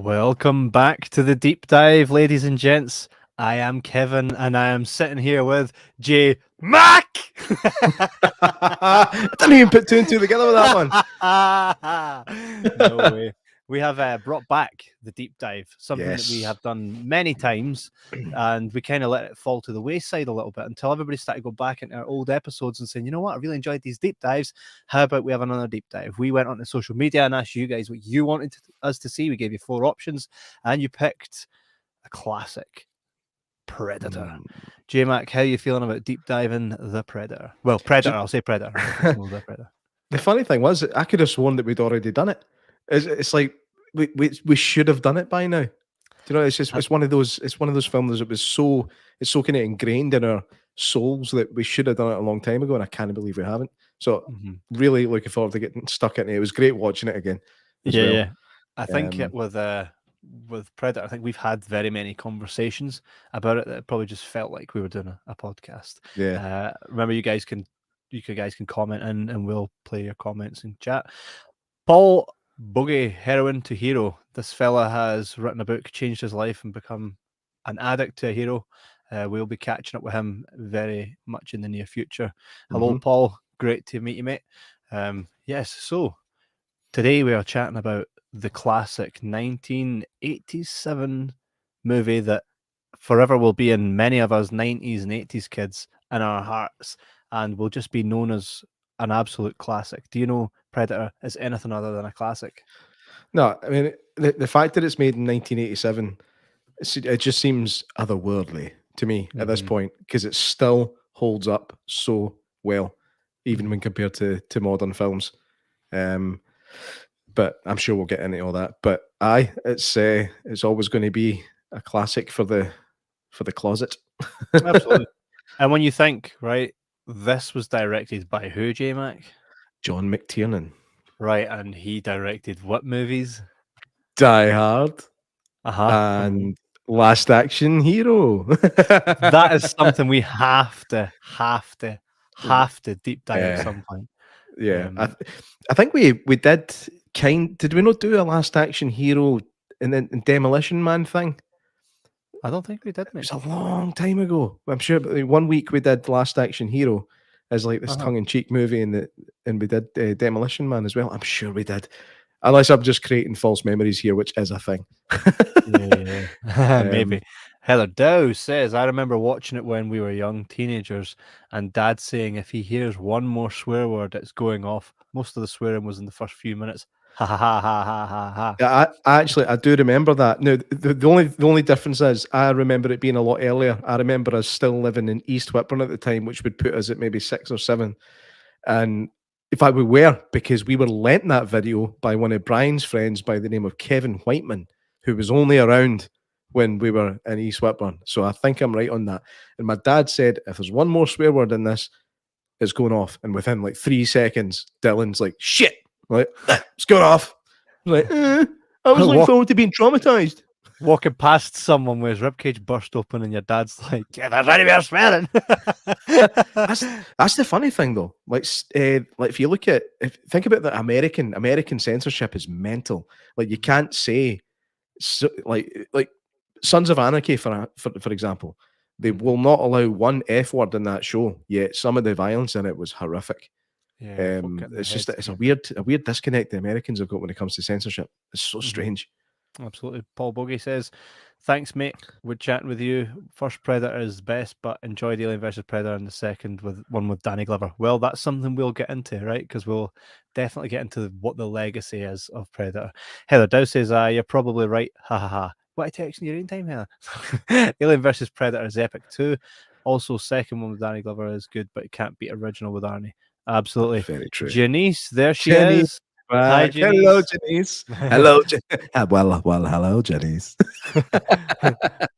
Welcome back to the deep dive, ladies and gents. I am Kevin, and I am sitting here with J Mack. I didn't even put two and two together with that one. No way. We have brought back the deep dive, something that we Yes. have done many times, and we kind of let it fall to the wayside a little bit until everybody started to go back into our old episodes and saying, you know what, I really enjoyed these deep dives. How about we have another deep dive? We went onto social media and asked you guys what you wanted us to see. We gave you 4 options, and you picked a classic, Predator. J-Mac, how are you feeling about deep diving the Predator? Well, Predator, I'll say Predator. The Predator. The funny thing was, I could have sworn that we'd already done it. It's like we should have done it by now. Do you know? It's one of those films that it's so kind of ingrained in our souls that we should have done it a long time ago, and I can't believe we haven't. So really looking forward to getting stuck in it. It was great watching it again. Yeah. I think with Predator, I think we've had very many conversations about it that it probably just felt like we were doing a podcast. Yeah. Remember, you guys can comment and we'll play your comments in chat. Paul Boogie, Heroin to Hero. This fella has written a book, changed his life, and become an addict to a hero. We'll be catching up with him very much in the near future. Hello, Paul. Great to meet you, mate. Yes, so today we are chatting about the classic 1987 movie that forever will be in many of us 90s and 80s kids in our hearts and will just be known as an absolute classic. Do you know Predator is anything other than a classic? No, I mean, the fact that it's made in 1987, it just seems otherworldly to me at this point, because it still holds up so well, even when compared to modern films. But I'm sure we'll get into all that. But it's always going to be a classic for the closet. Absolutely. And when you think, right, this was directed by who, J-Mac? John McTiernan. Right, and he directed what movies? Die Hard. And Last Action Hero. That is something we have to deep dive at some point. Yeah, I think we did did we not do a Last Action Hero in the Demolition Man thing? I don't think we did, mate. It was a long time ago. I'm sure, but 1 week we did Last Action Hero as like this tongue-in-cheek movie, and we did Demolition Man as well. I'm sure we did, unless I'm just creating false memories here, which is a thing. Maybe. Heather Dow says, I remember watching it when we were young teenagers, and Dad saying if he hears one more swear word, it's going off. Most of the swearing was in the first few minutes. Ha ha ha ha ha ha ha. Yeah, I do remember that. Now, the only difference is I remember it being a lot earlier. I remember us still living in East Whitburn at the time, which would put us at maybe 6 or 7. And in fact, we were, because we were lent that video by one of Brian's friends by the name of Kevin Whiteman, who was only around when we were in East Whitburn. So I think I'm right on that. And my dad said, if there's one more swear word in this, it's going off. And within like 3 seconds, Dylan's like, shit, like, it's going off. I'm like, I was looking forward to being traumatized. Walking past someone with his ribcage burst open, and your dad's like, "Yeah, there's anywhere swearing." That's the funny thing, though. Like if you look at, think about the American censorship is mental. Like you can't say, like Sons of Anarchy for example, they will not allow one F word in that show. Yet some of the violence in it was horrific. Yeah, it's a weird disconnect the Americans have got when it comes to censorship. It's so strange. Absolutely. Paul Bogey says, thanks, mate. We're chatting with you. First Predator is best, but enjoyed Alien vs. Predator, and the second one with Danny Glover. Well, that's something we'll get into, right? Because we'll definitely get into what the legacy is of Predator. Heather Dow says, you're probably right. Ha ha ha. What are you texting your own time, Heather? Alien vs. Predator is epic too. Also, second one with Danny Glover is good, but it can't beat original with Arnie. Absolutely. Very true. Janice, there she is. Hi, hello, Janice. Hello, well, hello, Janice.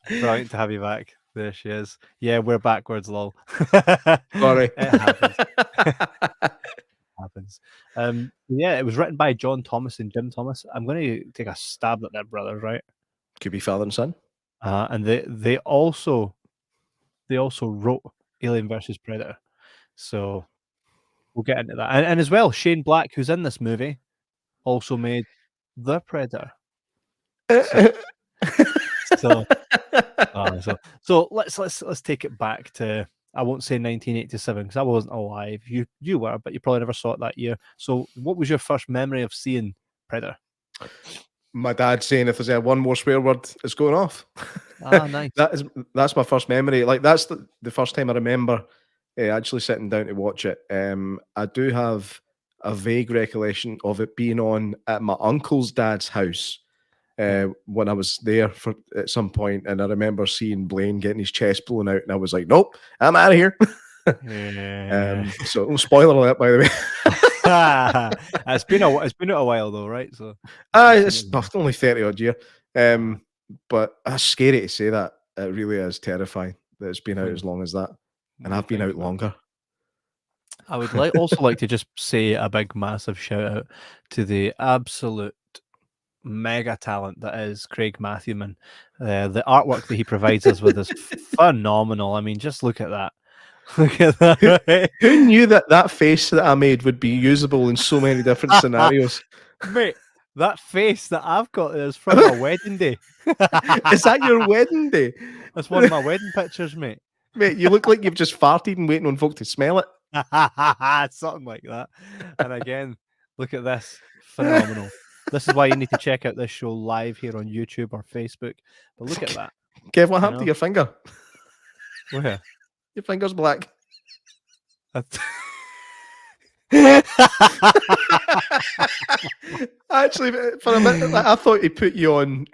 Brilliant to have you back. There she is. Yeah, we're backwards, lol. Sorry. It happens. Yeah, it was written by John Thomas and Jim Thomas. I'm going to take a stab at their brothers, right? Could be father and son. And they also wrote Alien vs. Predator. So we'll get into that. And as well, Shane Black, who's in this movie, also made The Predator. So, so let's take it back to, I won't say 1987 because I wasn't alive. You were, but you probably never saw it that year. So, what was your first memory of seeing Predator? My dad saying if there's one more swear word, it's going off. Ah, nice. That's my first memory. Like that's the first time I remember actually sitting down to watch it. I do have a vague recollection of it being on at my uncle's dad's house when I was there for at some point, and I remember seeing Blaine getting his chest blown out, and I was like, "Nope, I'm out of here." So spoiler alert, by the way. It's been a while though, right? So It's only 30 odd year. But that's scary to say that. It really is terrifying that it's been out as long as that. And I've been out longer. I would also like to just say a big massive shout out to the absolute mega talent that is Craig Matthewman. The artwork that he provides us with is phenomenal. I mean, just look at that. Look at that. Right? Who knew that face that I made would be usable in so many different scenarios? Mate, that face that I've got is from my wedding day. Is that your wedding day? That's one of my wedding pictures, mate. Mate, you look like you've just farted and waiting on folk to smell it. Something like that. And again, look at this. Phenomenal. This is why you need to check out this show live here on YouTube or Facebook. But look at that. Kev, what happened to your finger? Where? Your finger's black. Actually, for a minute, I thought he put you on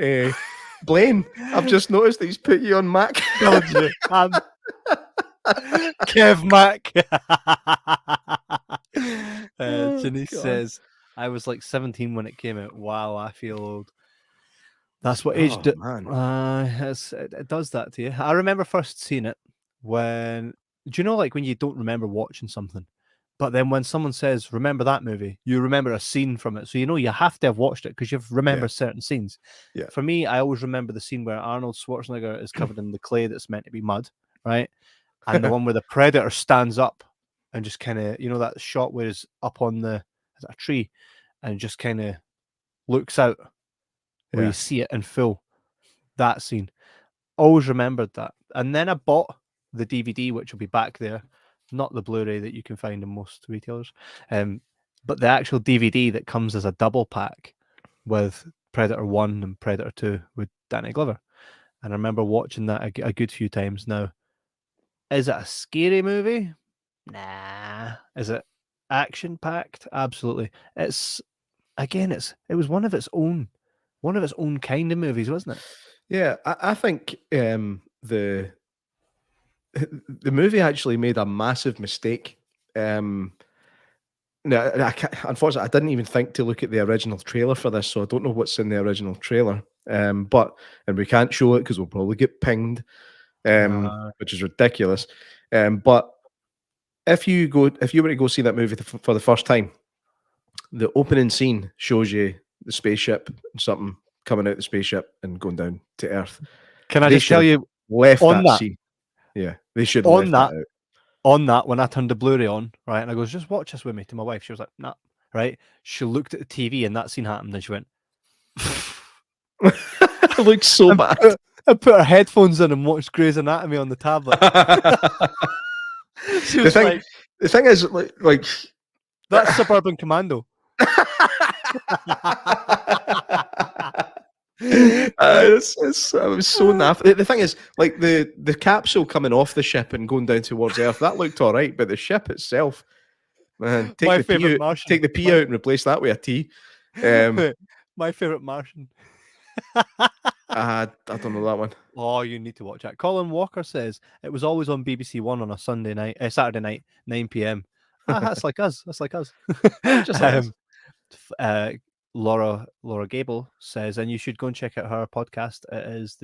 Blaine. I've just noticed that he's put you on Mack. Kev Mack. Janice says, I was like 17 when it came out. Wow, I feel old. That's what age did. It does that to you. I remember first seeing it when, do you know, like when you don't remember watching something, but then when someone says, remember that movie, you remember a scene from it. So you know you have to have watched it because you've remembered certain scenes. Yeah. For me, I always remember the scene where Arnold Schwarzenegger is covered in the clay that's meant to be mud, right? And the one where the Predator stands up and just kind of, you know, that shot where he's up on a tree and just kind of looks out where you see it in full. That scene. Always remembered that. And then I bought the DVD, which will be back there, not the Blu-ray that you can find in most retailers, but the actual DVD that comes as a double pack with Predator 1 and Predator 2 with Danny Glover. And I remember watching that a good few times now. Is it a scary movie? Nah. Is it action-packed? Absolutely. It was one of its own kind of movies, wasn't it? Yeah, I think the movie actually made a massive mistake. No, unfortunately, I didn't even think to look at the original trailer for this, so I don't know what's in the original trailer. And we can't show it because we'll probably get pinged, which is ridiculous. But if you were to go see that movie for the first time, the opening scene shows you the spaceship and something coming out the spaceship and going down to Earth. Can I just tell you, left on that scene? Yeah, they should have left that out. On that, when I turned the Blu-ray on, right, and I goes, just watch this with me, to my wife. She was like, nah, right? She looked at the TV and that scene happened and she went, it looks so bad. I put her headphones in and watched Grey's Anatomy on the tablet. The thing is, like that's Suburban Commando. I was so naff. The thing is, like the capsule coming off the ship and going down towards Earth, that looked all right, but the ship itself, man, take the P out and replace that with a T. My favorite Martian. I don't know that one. Oh, you need to watch that. Colin Walker says it was always on BBC One on a Saturday night, 9 p.m. That's like us. That's like us. Just like us. Laura Gable says, and you should go and check out her podcast. It is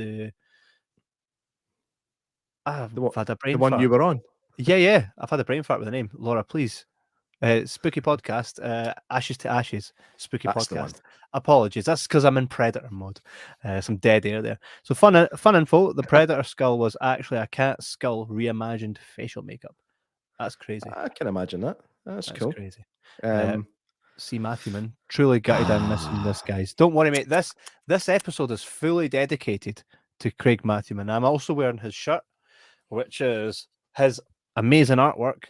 I've had a brain fart. You were on. Yeah. I've had a brain fart with the name. Laura, please. Spooky podcast. Ashes to Ashes. Spooky podcast. Apologies. That's because I'm in Predator mode. Some dead air there. So fun info. The Predator skull was actually a cat skull reimagined facial makeup. That's crazy. I can imagine that. That's cool. Crazy. C. Matthewman, truly gutted I'm missing this, guys. Don't worry, mate. This episode is fully dedicated to Craig Matthewman. I'm also wearing his shirt, which is his amazing artwork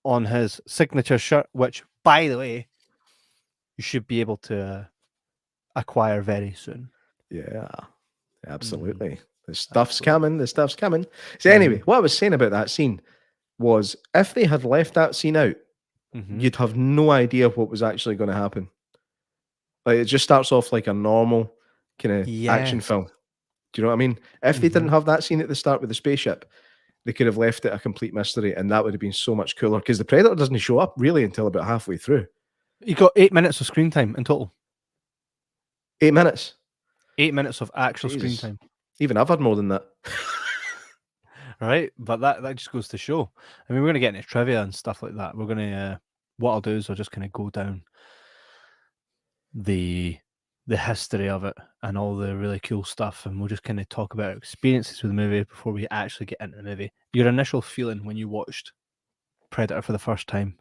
on his signature shirt, which, by the way, you should be able to acquire very soon. Yeah, absolutely. Mm, The stuff's absolutely. coming. The stuff's coming. So anyway, what I was saying about that scene was if they had left that scene out, you'd have no idea what was actually going to happen. Like it just starts off like a normal kind of action Yes. film. Do you know what I mean? If they didn't have that scene at the start with the spaceship, they could have left it a complete mystery, and that would have been so much cooler because the Predator doesn't show up really until about halfway through. You got 8 minutes of screen time in total. 8 minutes. 8 minutes of actual screen Jesus. time. Even I've had more than that. Right, but that just goes to show. I mean, we're gonna get into trivia and stuff like that. We're gonna what I'll do is I'll just kind of go down the history of it and all the really cool stuff, and we'll just kind of talk about our experiences with the movie before we actually get into the movie. Your initial feeling when you watched Predator for the first time,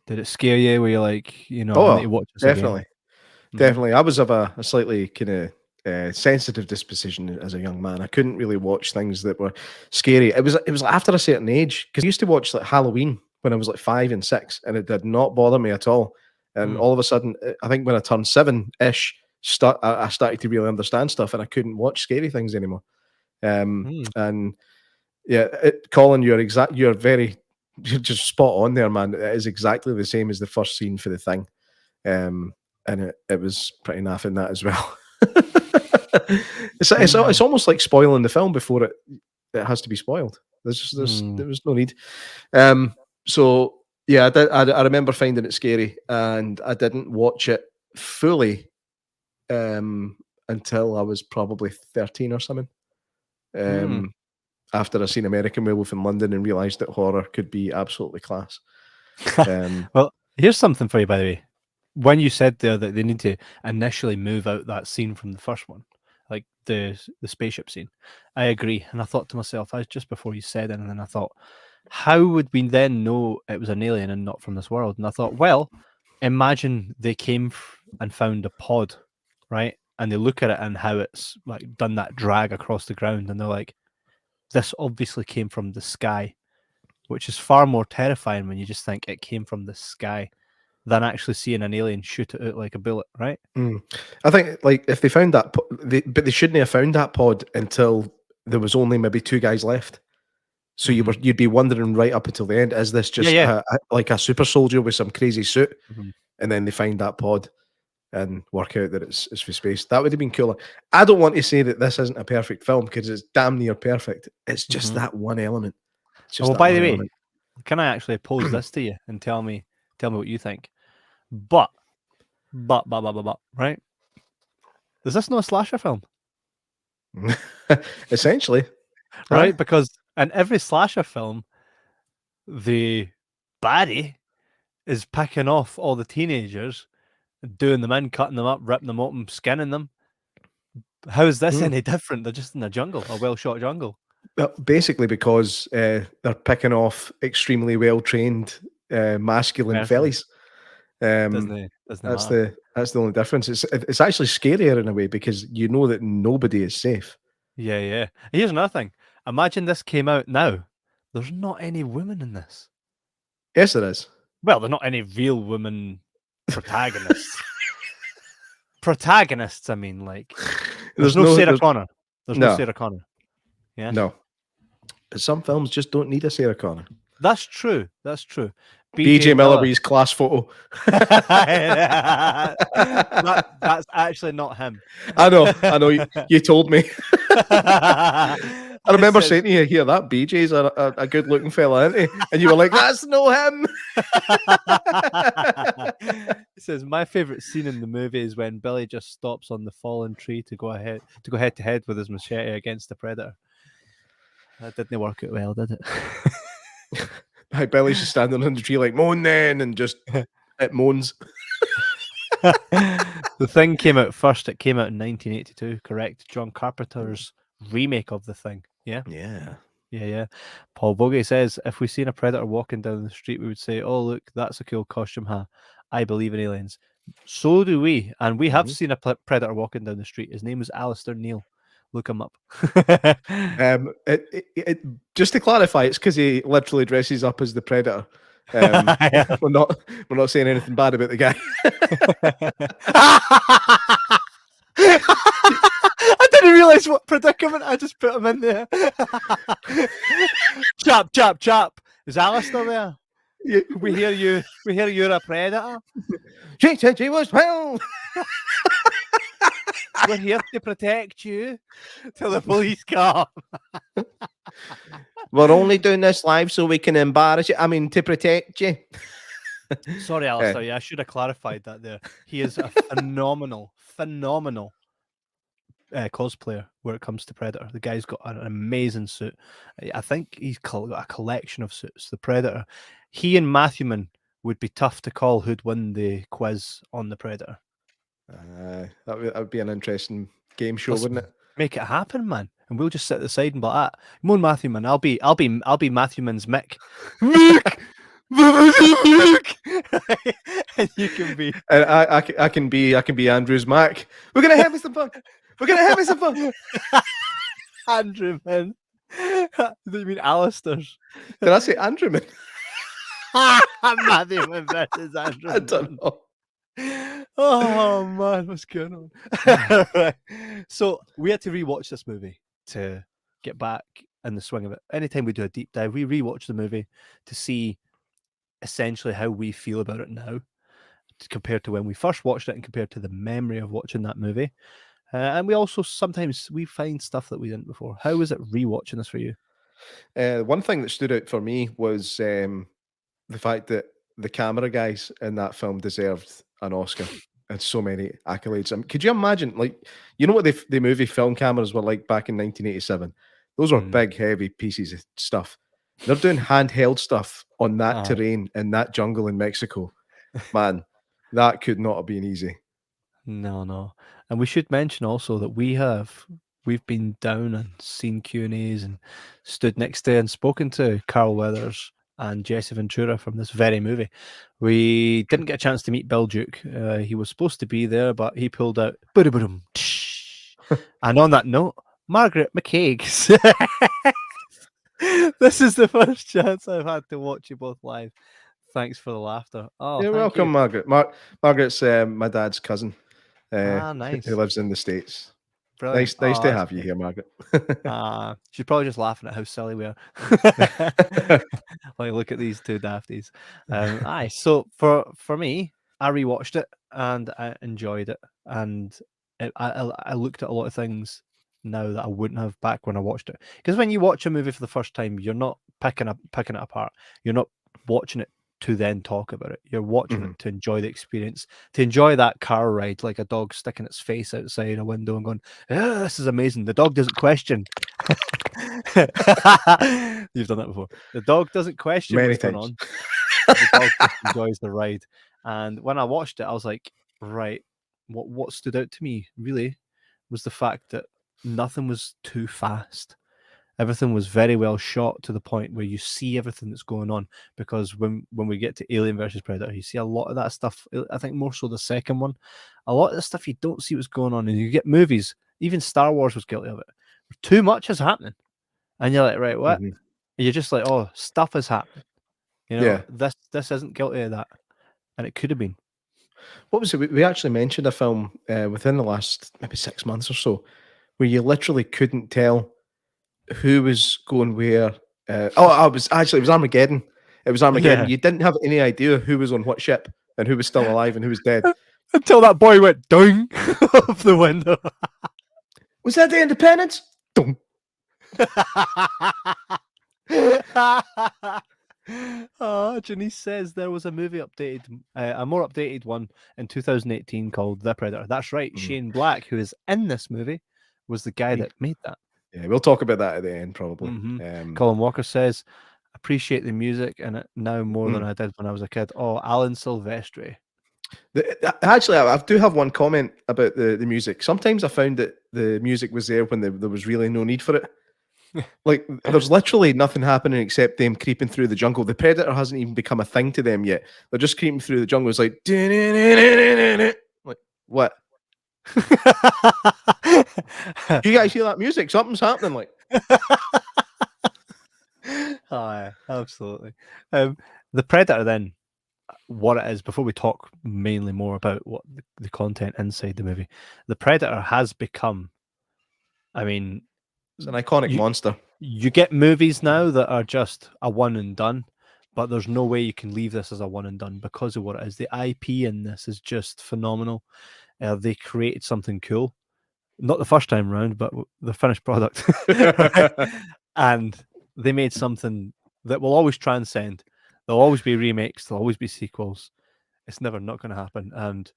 did it scare you? Were you like, you know, I need to watch this definitely. again? Definitely. I was of a slightly kind of sensitive disposition as a young man. I couldn't really watch things that were scary. It was after a certain age because I used to watch like Halloween when I was like 5 and 6, and it did not bother me at all. And all of a sudden, I think when I turned 7-ish, I started to really understand stuff, and I couldn't watch scary things anymore. And yeah, Colin, you're just spot on there, man. It is exactly the same as the first scene for The Thing. And it was pretty naff in that as well. It's almost like spoiling the film before it has to be spoiled. There was no need. So yeah, I remember finding it scary, and I didn't watch it fully until I was probably 13 or something. After I seen American Werewolf in London and realised that horror could be absolutely class. Well, here's something for you, by the way. When you said there that they need to initially move out that scene from the first one, like the spaceship scene, I agree. And I thought to myself, just before you said it, and then I thought, how would we then know it was an alien and not from this world? And I thought, well, imagine they came and found a pod, right? And they look at it and how it's like done that drag across the ground, and they're like, this obviously came from the sky, which is far more terrifying when you just think it came from the sky than actually seeing an alien shoot it out like a bullet, right? I think like if they found that, but they shouldn't have found that pod until there was only maybe 2 guys left. So you'd be wondering right up until the end, is this just like a super soldier with some crazy suit? And then they find that pod and work out that it's for space. That would have been cooler. I don't want to say that this isn't a perfect film because it's damn near perfect. It's just that one element. Well, by the way, can I actually pose this to you and tell me what you think? But, right? Is this not a slasher film? Essentially. Right? Because in every slasher film, the baddie is picking off all the teenagers, doing them in, cutting them up, ripping them open, skinning them. How is this any different? They're just in a jungle, a well-shot jungle. Basically because they're picking off extremely well-trained masculine fellas. That's the only difference. It's actually scarier in a way because you know that nobody is safe. Yeah. Here's another thing. Imagine this came out now. There's not any women in this. Yes, there is. Well, there's not any real women protagonists. Protagonists, I mean, like there's no Sarah Connor. There's no Sarah Connor. Yeah. No. But some films just don't need a Sarah Connor. That's true. BJ Miller with his class photo. That's actually not him. I know. You told me. I remember saying to you, "Here, that BJ's a good-looking fella, isn't he?" And you were like, "That's no him." It says my favorite scene in the movie is when Billy just stops on the fallen tree to go head to head with his machete against the Predator. That didn't work out well, did it? Hi, Billy's just standing on the tree like, moan then, and just it moans. The Thing came out first. It came out in 1982, correct? John Carpenter's remake of The Thing. Yeah. Paul Bogey says, if we seen a Predator walking down the street, we would say, oh, look, that's a cool costume, huh? I believe in aliens. So do we. And we have Mhm. seen a predator walking down the street. His name was Alistair Neil. Look him up. Just to clarify, it's because he literally dresses up as the Predator. We're not saying anything bad about the guy. I didn't realize what predicament I just put him in there. Chap, chap, chap. Is Alistair there? Yeah. We hear you. We hear you're a predator. She said she was 12. We're here to protect you till the police come. We're only doing this live so we can embarrass you. I mean, to protect you. Sorry, Alistair. Yeah, I should have clarified that there. He is a phenomenal cosplayer where it comes to Predator. The guy's got an amazing suit. I think he's got a collection of suits. The Predator. He and Matthewman would be tough to call who'd win the quiz on the Predator. That would be an interesting game show, Let's wouldn't it? make it happen, man. And we'll just sit at the side and be like, "Come on, Matthewman. I'll be Matthewman's Mick. Mick, and you can be. And I can be Andrew's Mac. We're gonna have some fun. We're gonna have some fun. Andrew, man. Do you mean Alistair's? Did I say Andrew, man? Matthewman versus Andrew. I don't know. Oh man, what's going on? Right. So we had to rewatch this movie to get back in the swing of it. Anytime we do a deep dive, we rewatch the movie to see essentially how we feel about it now compared to when we first watched it and compared to the memory of watching that movie. And we also sometimes we find stuff that we didn't before. How was it rewatching this for you? One thing that stood out for me was the fact that the camera guys in that film deserved an Oscar and so many accolades. Could you imagine, like, you know what the movie film cameras were like back in 1987? Those were big, heavy pieces of stuff. They're doing handheld stuff on that terrain in that jungle in Mexico. Man, that could not have been easy. No. And we should mention also that we've been down and seen Q&As and stood next to and spoken to Carl Weathers and Jesse Ventura from this very movie. We didn't get a chance to meet Bill Duke. He was supposed to be there, but he pulled out. And on that note, Margaret McCaig. This is the first chance I've had to watch you both live. Thanks for the laughter. Oh, you're welcome, you. Margaret. Margaret's my dad's cousin. Nice. Who lives in the States. Brilliant. Nice to have you here, Margaret. She's probably just laughing at how silly we are. Like, look at these two dafties. So for me, I rewatched it and I enjoyed it, and I looked at a lot of things now that I wouldn't have back when I watched it. Because when you watch a movie for the first time, you're not picking it apart. You're not watching it to then talk about it. You're watching it to enjoy the experience, to enjoy that car ride, like a dog sticking its face outside a window and going, "Oh, this is amazing." The dog doesn't question. You've done that before. The dog doesn't question Many what's going times. on. The dog just enjoys the ride. And when I watched it, I was like, right, what stood out to me really was the fact that nothing was too fast. Everything was very well shot to the point where you see everything that's going on. Because when we get to Alien versus Predator, you see a lot of that stuff. I think more so the second one. A lot of the stuff you don't see what's going on. And you get movies, even Star Wars was guilty of it. Too much is happening. And you're like, right, what? And you're just like, oh, stuff is happening. You know, this isn't guilty of that. And it could have been. What was it? We actually mentioned a film within the last maybe 6 months or so where you literally couldn't tell who was going where. It was Armageddon. It was Armageddon. Yeah. You didn't have any idea who was on what ship and who was still alive and who was dead. Until that boy went doing off the window. Was that the Independence? Dum. Janice says there was a movie updated, a more updated one in 2018 called The Predator. That's right. Shane Black, who is in this movie, was the guy that made that. Yeah, we'll talk about that at the end, probably. Colin Walker says, appreciate the music in it now more than I did when I was a kid. Oh, Alan Silvestri. Actually, I do have one comment about the music. Sometimes I found that the music was there when there was really no need for it. Like, there's literally nothing happening except them creeping through the jungle. The predator hasn't even become a thing to them yet. They're just creeping through the jungle. It's like, like what? You guys hear that music? Something's happening. Like, Aye, absolutely. The Predator, then, what it is, before we talk mainly more about what the content inside the movie, the Predator has become, I mean, it's an iconic monster. You get movies now that are just a one and done, but there's no way you can leave this as a one and done because of what it is. The IP in this is just phenomenal. They created something cool. Not the first time round, but the finished product. And they made something that will always transcend. There'll always be remakes. There'll always be sequels. It's never not going to happen. And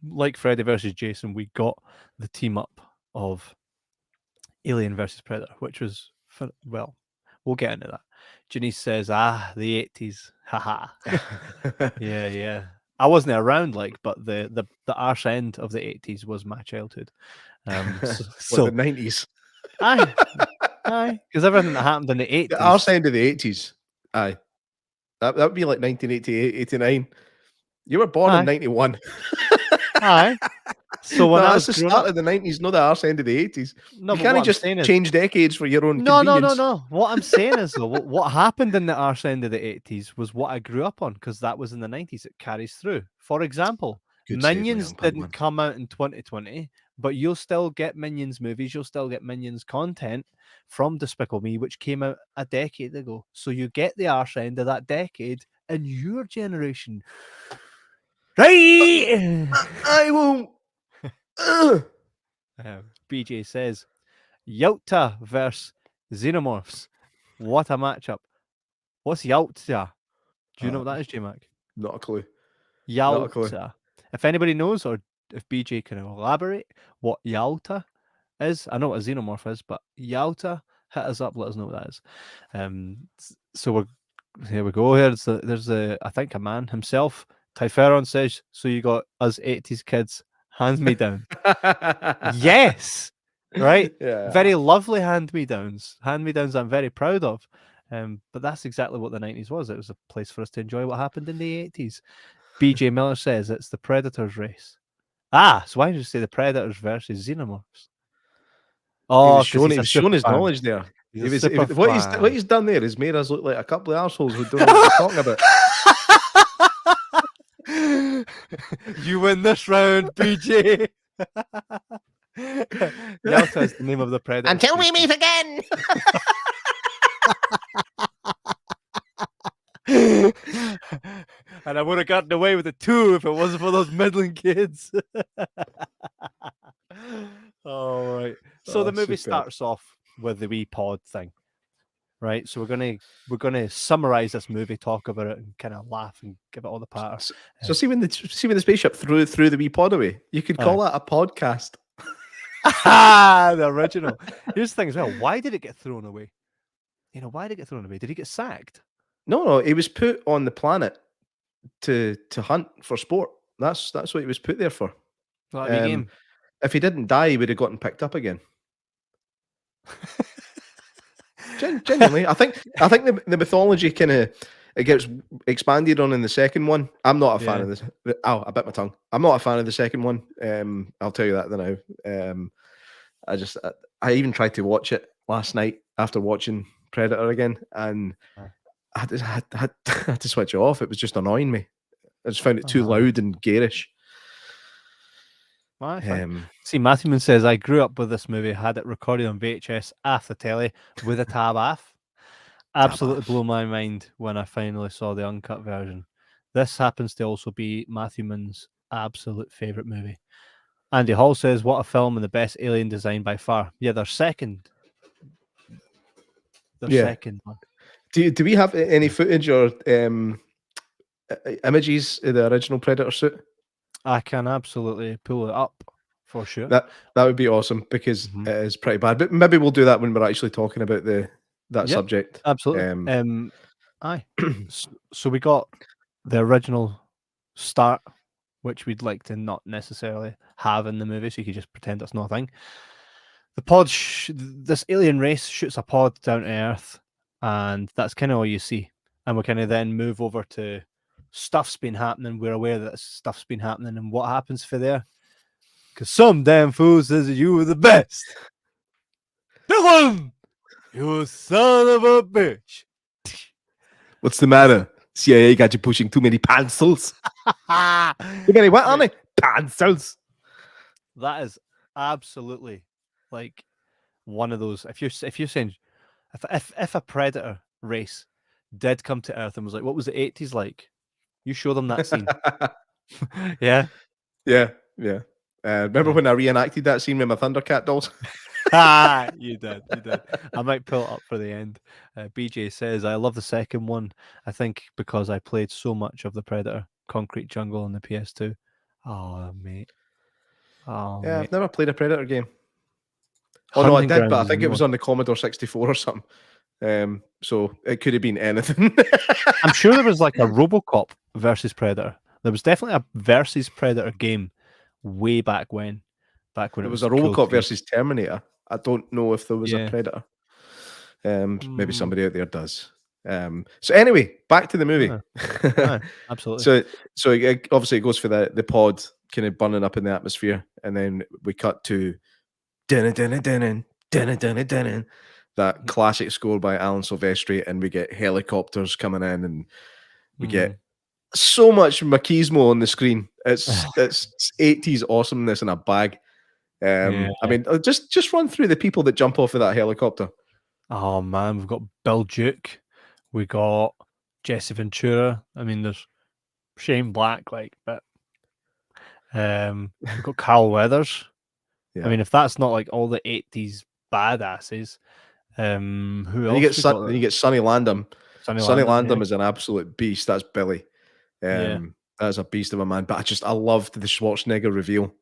like Freddy versus Jason, we got the team up of Alien versus Predator, which was, well, we'll get into that. Janice says, the 80s. Haha. Yeah. I wasn't around, but the arse end of the 80s was my childhood. So the 90s. Aye. Because everything that happened in the 80s. The arse end of the 80s. Aye. That would be like 1988, 89. You were born in 91. Aye. So when that's the start of the 90s, not the arse end of the 80s. No, you can't just change decades for your own convenience. No. What I'm saying is, though, what happened in the arse end of the 80s was what I grew up on, because that was in the 90s. It carries through. For example, Minions didn't come out in 2020, but you'll still get Minions movies. You'll still get Minions content from Despicable Me, which came out a decade ago. So you get the arse end of that decade in your generation. Right? I won't. BJ says, Yalta versus Xenomorphs. What a matchup. What's Yalta? Do you know what that is, J-Mac? Not a clue. Yalta. Not a clue. If anybody knows, or if BJ can elaborate what Yalta is, I know what a Xenomorph is, but Yalta, hit us up, let us know what that is. So here we go. There's I think a man himself. Typheron says, so you got us 80s kids, hand-me-down. Yes! Right? Yeah. Very lovely hand-me-downs. Hand-me-downs I'm very proud of. But that's exactly what the 90s was. It was a place for us to enjoy what happened in the 80s. BJ Miller says it's the Predators race. So why did you say the Predators versus Xenomorphs? Oh, he was showing his knowledge there. What he's done there is made us look like a couple of assholes who don't know what we're talking about. You win this round, BJ. Yalta is the name of the Predator. Until we meet again. And I would have gotten away with it too if it wasn't for those meddling kids. All right. So the movie starts off with the wee pod thing, right? So we're gonna summarize this movie, talk about it, and kind of laugh and give it all the patter. So see when the spaceship threw the wee pod away, you could call that a podcast. The original. Here's the thing as well. Why did it get thrown away? Why did it get thrown away? Did he get sacked? No, he was put on the planet to hunt for sport. That's what he was put there for. Game. If he didn't die, he would have gotten picked up again. Genuinely, I think the mythology kind of it gets expanded on in the second one. I'm not a fan of this. Oh, I bit my tongue. I'm not a fan of the second one. I'll tell you that now. I even tried to watch it last night after watching Predator again, and I had to switch it off. It was just annoying me. I just found it too loud and garish. See, Matthewman says, I grew up with this movie, had it recorded on VHS off the telly with a tab off. Absolutely blew my mind when I finally saw the uncut version. This happens to also be Matthewman's absolute favourite movie. Andy Hall says, what a film and the best alien design by far. Yeah, they're second. Second one. Do we have any footage or images of the original Predator suit? I can absolutely pull it up for sure. That would be awesome because it is pretty bad. But maybe we'll do that when we're actually talking about that subject. Absolutely. Aye. So we got the original start, which we'd like to not necessarily have in the movie, so you could just pretend it's nothing. the pod, this alien race shoots a pod down to Earth, and that's kind of all you see. And we kind of then move over to stuff's been happening. We're aware that stuff's been happening, and what happens for there? Because some damn fool says you were the best. Dylan, you son of a bitch. What's the matter? CIA got you pushing too many pencils. Too many what, aren't they? Pencils. That is absolutely like one of those. If you're saying if a predator race did come to Earth and was like, what was the 80s like? You show them that scene. Yeah. Yeah. Remember when I reenacted that scene with my Thundercat dolls? You did. I might pull it up for the end. BJ says, I love the second one. I think because I played so much of the Predator Concrete Jungle on the PS2. Oh, mate. Oh, Yeah, mate. I've never played a Predator game. Oh, no, I Hunting did, but I Grounds think is it was more- on the Commodore 64 or something. So it could have been anything. I'm sure there was like a RoboCop versus Predator. There was definitely a versus Predator game way back when. Back when It it was a cool to RoboCop be- versus Terminator. I don't know if there was Yeah. a Predator. Maybe Mm. somebody out there does. So anyway, back to the movie. Aye, absolutely. So obviously it goes for the pod kind of burning up in the atmosphere, and then we cut to that classic score by Alan Silvestri, and we get helicopters coming in, and we get so much machismo on the screen. It's 80s awesomeness in a bag. Yeah. I mean, just run through the people that jump off of that helicopter. Oh man, we've got Bill Duke, we got Jesse Ventura. I mean, there's Shane Black, but we've got Carl Weathers. Yeah. I mean, if that's not like all the 80s badasses, who And else? you get Sonny Landham. Sonny Landham is an absolute beast. That's Billy. That's a beast of a man. But I loved the Schwarzenegger reveal.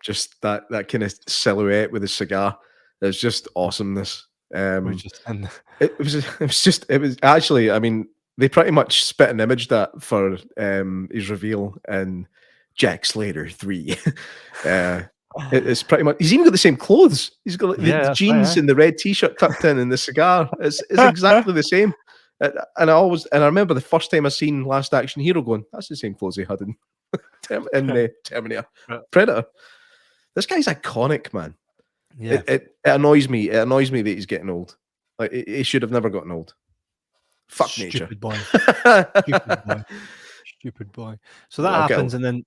Just that kind of silhouette with his cigar. It's just awesomeness. It was actually, I mean, they pretty much spit and image that for his reveal in Jack Slater 3. It's pretty much, he's even got the same clothes. He's got the jeans and the red t-shirt tucked in and the cigar. It's exactly the same. And I remember the first time I seen Last Action Hero going, that's the same clothes he had in Terminator. Predator. This guy's iconic, man. Yeah. It annoys me. It annoys me that he's getting old. Like he should have never gotten old. Fuck nature. Boy. Stupid boy. So that happens, and then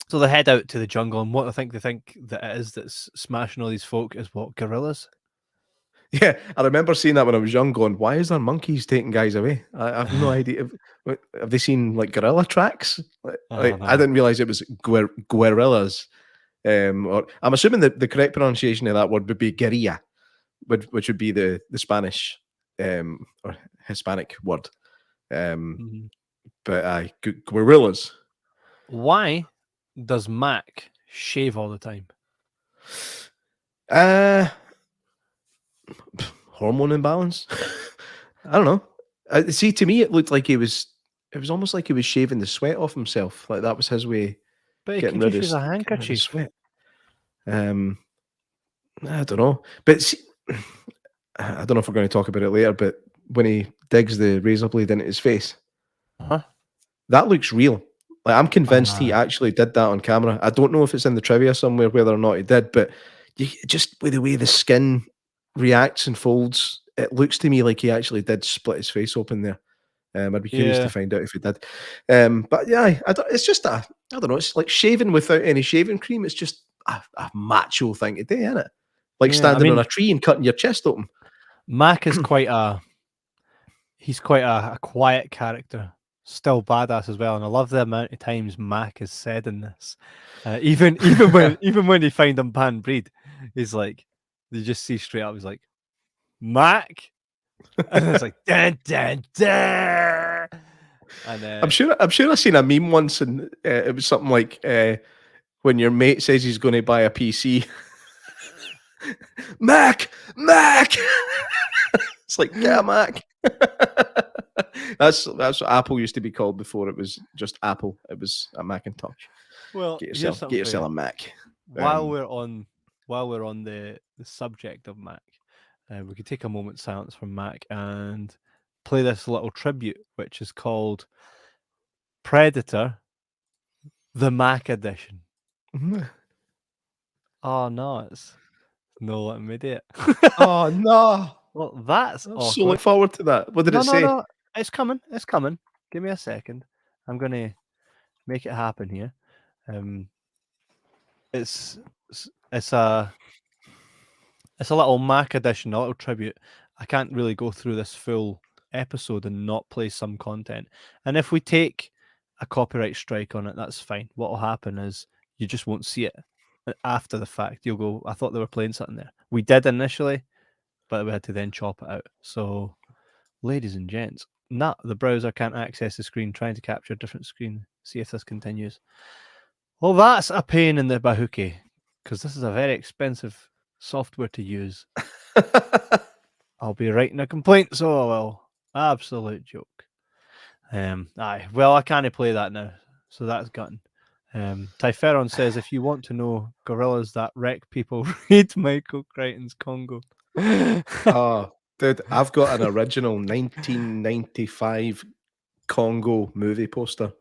so they head out to the jungle, and what I think they think that it is that's smashing all these folk is what, gorillas? Yeah, I remember seeing that when I was young, going, why is there monkeys taking guys away? I have no idea. Have they seen like gorilla tracks? I didn't realize it was guerrillas. Or I'm assuming that the correct pronunciation of that word would be guerrilla, which would be the Spanish or Hispanic word. But guerrillas. Why does Mac shave all the time? Hormone imbalance. I don't know. See, to me, it looked like it was almost like he was shaving the sweat off himself. Like that was his way. But he could just use a handkerchief. Sweat. I don't know, but see, I don't know if we're going to talk about it later. But when he digs the razor blade into his face, that looks real. Like I'm convinced he actually did that on camera. I don't know if it's in the trivia somewhere whether or not he did, but just with the way the skin reacts and folds, it looks to me like he actually did split his face open there. I'd be curious to find out if he did. But yeah, it's just I don't know. It's like shaving without any shaving cream. It's just a macho thing to do, isn't it? Like standing on a tree and cutting your chest open. Mac is quite a quiet character, still badass as well, and I love the amount of times Mac has said in this. Even when they find him pan breed, he's like, you just see straight up, he's like, Mac, and it's like dun, dun, dun. And I'm sure I've seen a meme once, and it was something like when your mate says he's going to buy a PC. Mac. It's like, yeah, Mac. That's what Apple used to be called before it was just Apple. It was a Macintosh. Well, get yourself a Mac. While we're on while we're on the subject of Mac, we could take a moment's silence from Mac and play this little tribute, which is called Predator, the Mac edition. Oh no, it's no letting me do it. Oh no! Well, that's I'm so awkward. looking forward to that. What did No, it no, say? no. It's coming. It's coming. Give me a second. I'm gonna make it happen here. It's it's a it's a little Mac edition, a little tribute. I can't really go through this full episode and not play some content. And if we take a copyright strike on it, that's fine. What will happen is you just won't see it after the fact. You'll go, I thought they were playing something there. We did initially, but we had to then chop it out. So, ladies and gents, the browser can't access the screen, trying to capture a different screen. See if this continues. Well, that's a pain in the bahookie, because this is a very expensive software to use. I'll be writing a complaint, so I will. Absolute joke. Aye. Well, I can't play that now, so that's gone. Typheron says, if you want to know gorillas that wreck people, read Michael Crichton's Congo. Oh, dude, I've got an original 1995 Congo movie poster.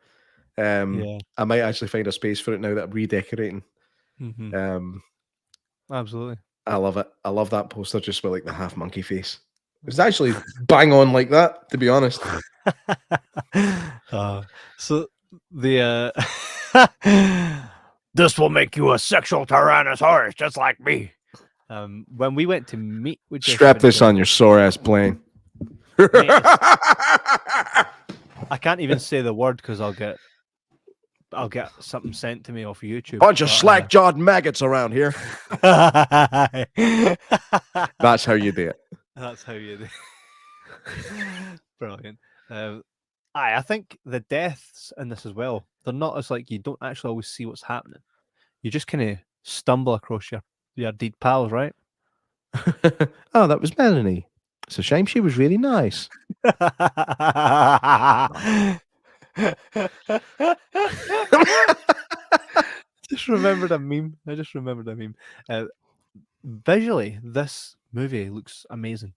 Yeah. I might actually find a space for it now that I'm redecorating. Mm-hmm. Absolutely. I love it. I love that poster just with like the half monkey face. It's actually bang on like that, to be honest. So the this will make you a sexual tyrannosaurus just like me. When we went to meet with Strap this on your sore ass plane. I can't even say the word because I'll get something sent to me off YouTube. Bunch of slack-jawed maggots around here. That's how you do it. That's how you do it. Brilliant. I think the deaths in this as well, they're not as like, you don't actually always see what's happening. You just kind of stumble across your dead pals, right? Oh, that was Melanie. It's a shame she was really nice. Just remembered a meme. I just remembered a meme. Visually, this movie looks amazing.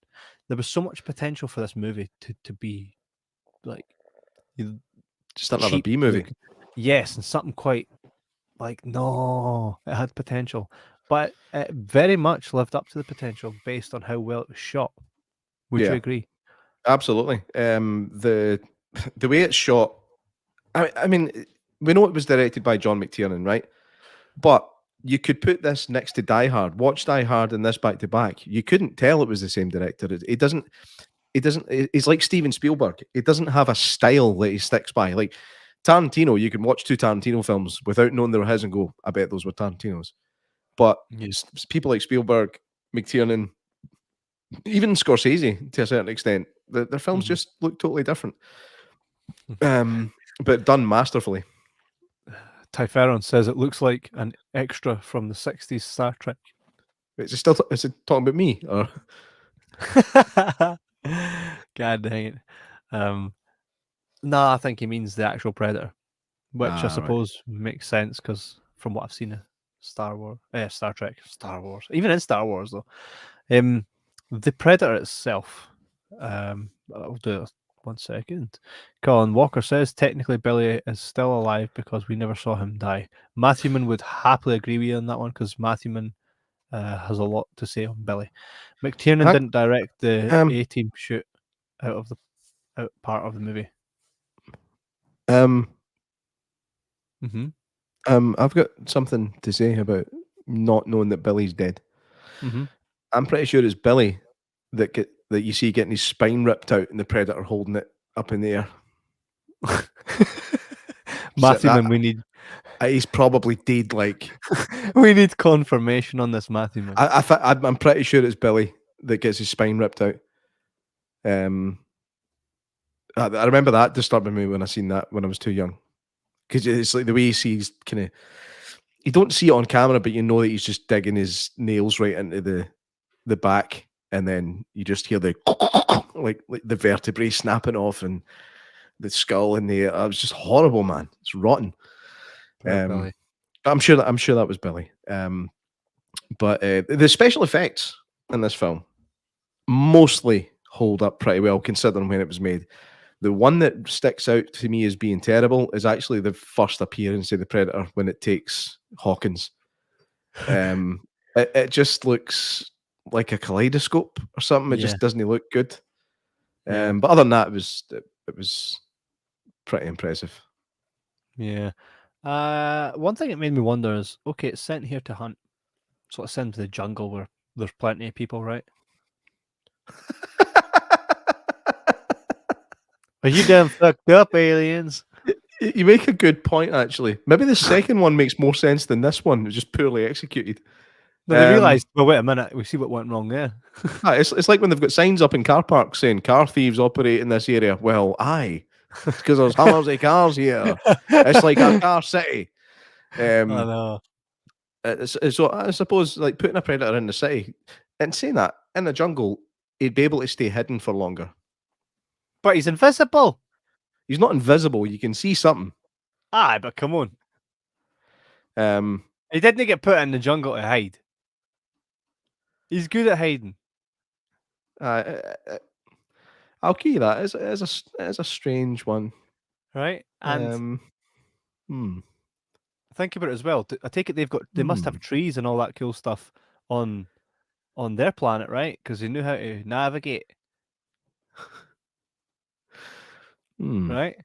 There was so much potential for this movie to be like just another B movie. Yes, and something quite like, no, it had potential, but it very much lived up to the potential based on how well it was shot. Would you agree? Absolutely. The way it's shot, I mean, we know it was directed by John McTiernan, right? But you could put this next to Die Hard, watch Die Hard and this back to back. You couldn't tell it was the same director. It doesn't. It's like Steven Spielberg. It doesn't have a style that he sticks by. Like Tarantino, you can watch two Tarantino films without knowing they're his and go, I bet those were Tarantino's. But people like Spielberg, McTiernan, even Scorsese, to a certain extent, their films just look totally different. But done masterfully. Typheron says it looks like an extra from the 60s Star Trek. Is it talking about me? Or God dang it. No, I think he means the actual Predator, which I suppose makes sense because from what I've seen of Star Trek, Star Wars, even in Star Wars though, the Predator itself, I'll do it 1 second. Colin Walker says technically Billy is still alive because we never saw him die. Matthewman would happily agree with you on that one because Matthewman has a lot to say on Billy. McTiernan didn't direct the A-Team shoot out of the part of the movie. I've got something to say about not knowing that Billy's dead. I'm pretty sure it's Billy that you see getting his spine ripped out and the Predator holding it up in the air. Matthewman, we need. He's probably dead. Like we need confirmation on this, Matthewman. I'm pretty sure it's Billy that gets his spine ripped out. I remember that disturbing me when I seen that when I was too young, because it's like the way he sees kind of. You don't see it on camera, but you know that he's just digging his nails right into the back, and then you just hear the like the vertebrae snapping off and the skull in the air. It was just horrible, man. It's rotten. I'm sure that was Billy. But the special effects in this film mostly hold up pretty well considering when it was made. The one that sticks out to me as being terrible is actually the first appearance of the Predator when it takes Hawkins. It just looks like a kaleidoscope or something. It Yeah, just doesn't look good. yeah, But other than that, it was pretty impressive. yeah. One thing it made me wonder is, okay, it's sent here to hunt, so it's sent to the jungle where there's plenty of people, right? Are you damn fucked up, aliens? You make a good point, actually. Maybe the second one makes more sense than this one. It's just poorly executed. No, they realised, well, wait a minute, we see what went wrong there. It's like when they've got signs up in car parks saying car thieves operate in this area. Well, aye, it's because there's hundreds of cars here. It's like a car city. I know. So I suppose like putting a predator in the city and saying that in the jungle, he'd be able to stay hidden for longer. But he's invisible. He's not invisible. You can see something. Aye, but come on. Um, He didn't get put in the jungle to hide. He's good at hiding. I'll key that. It's a strange one. Right? And Hmm. think about it as well. I take it they must have trees and all that cool stuff on their planet, right? Because they knew how to navigate. Right?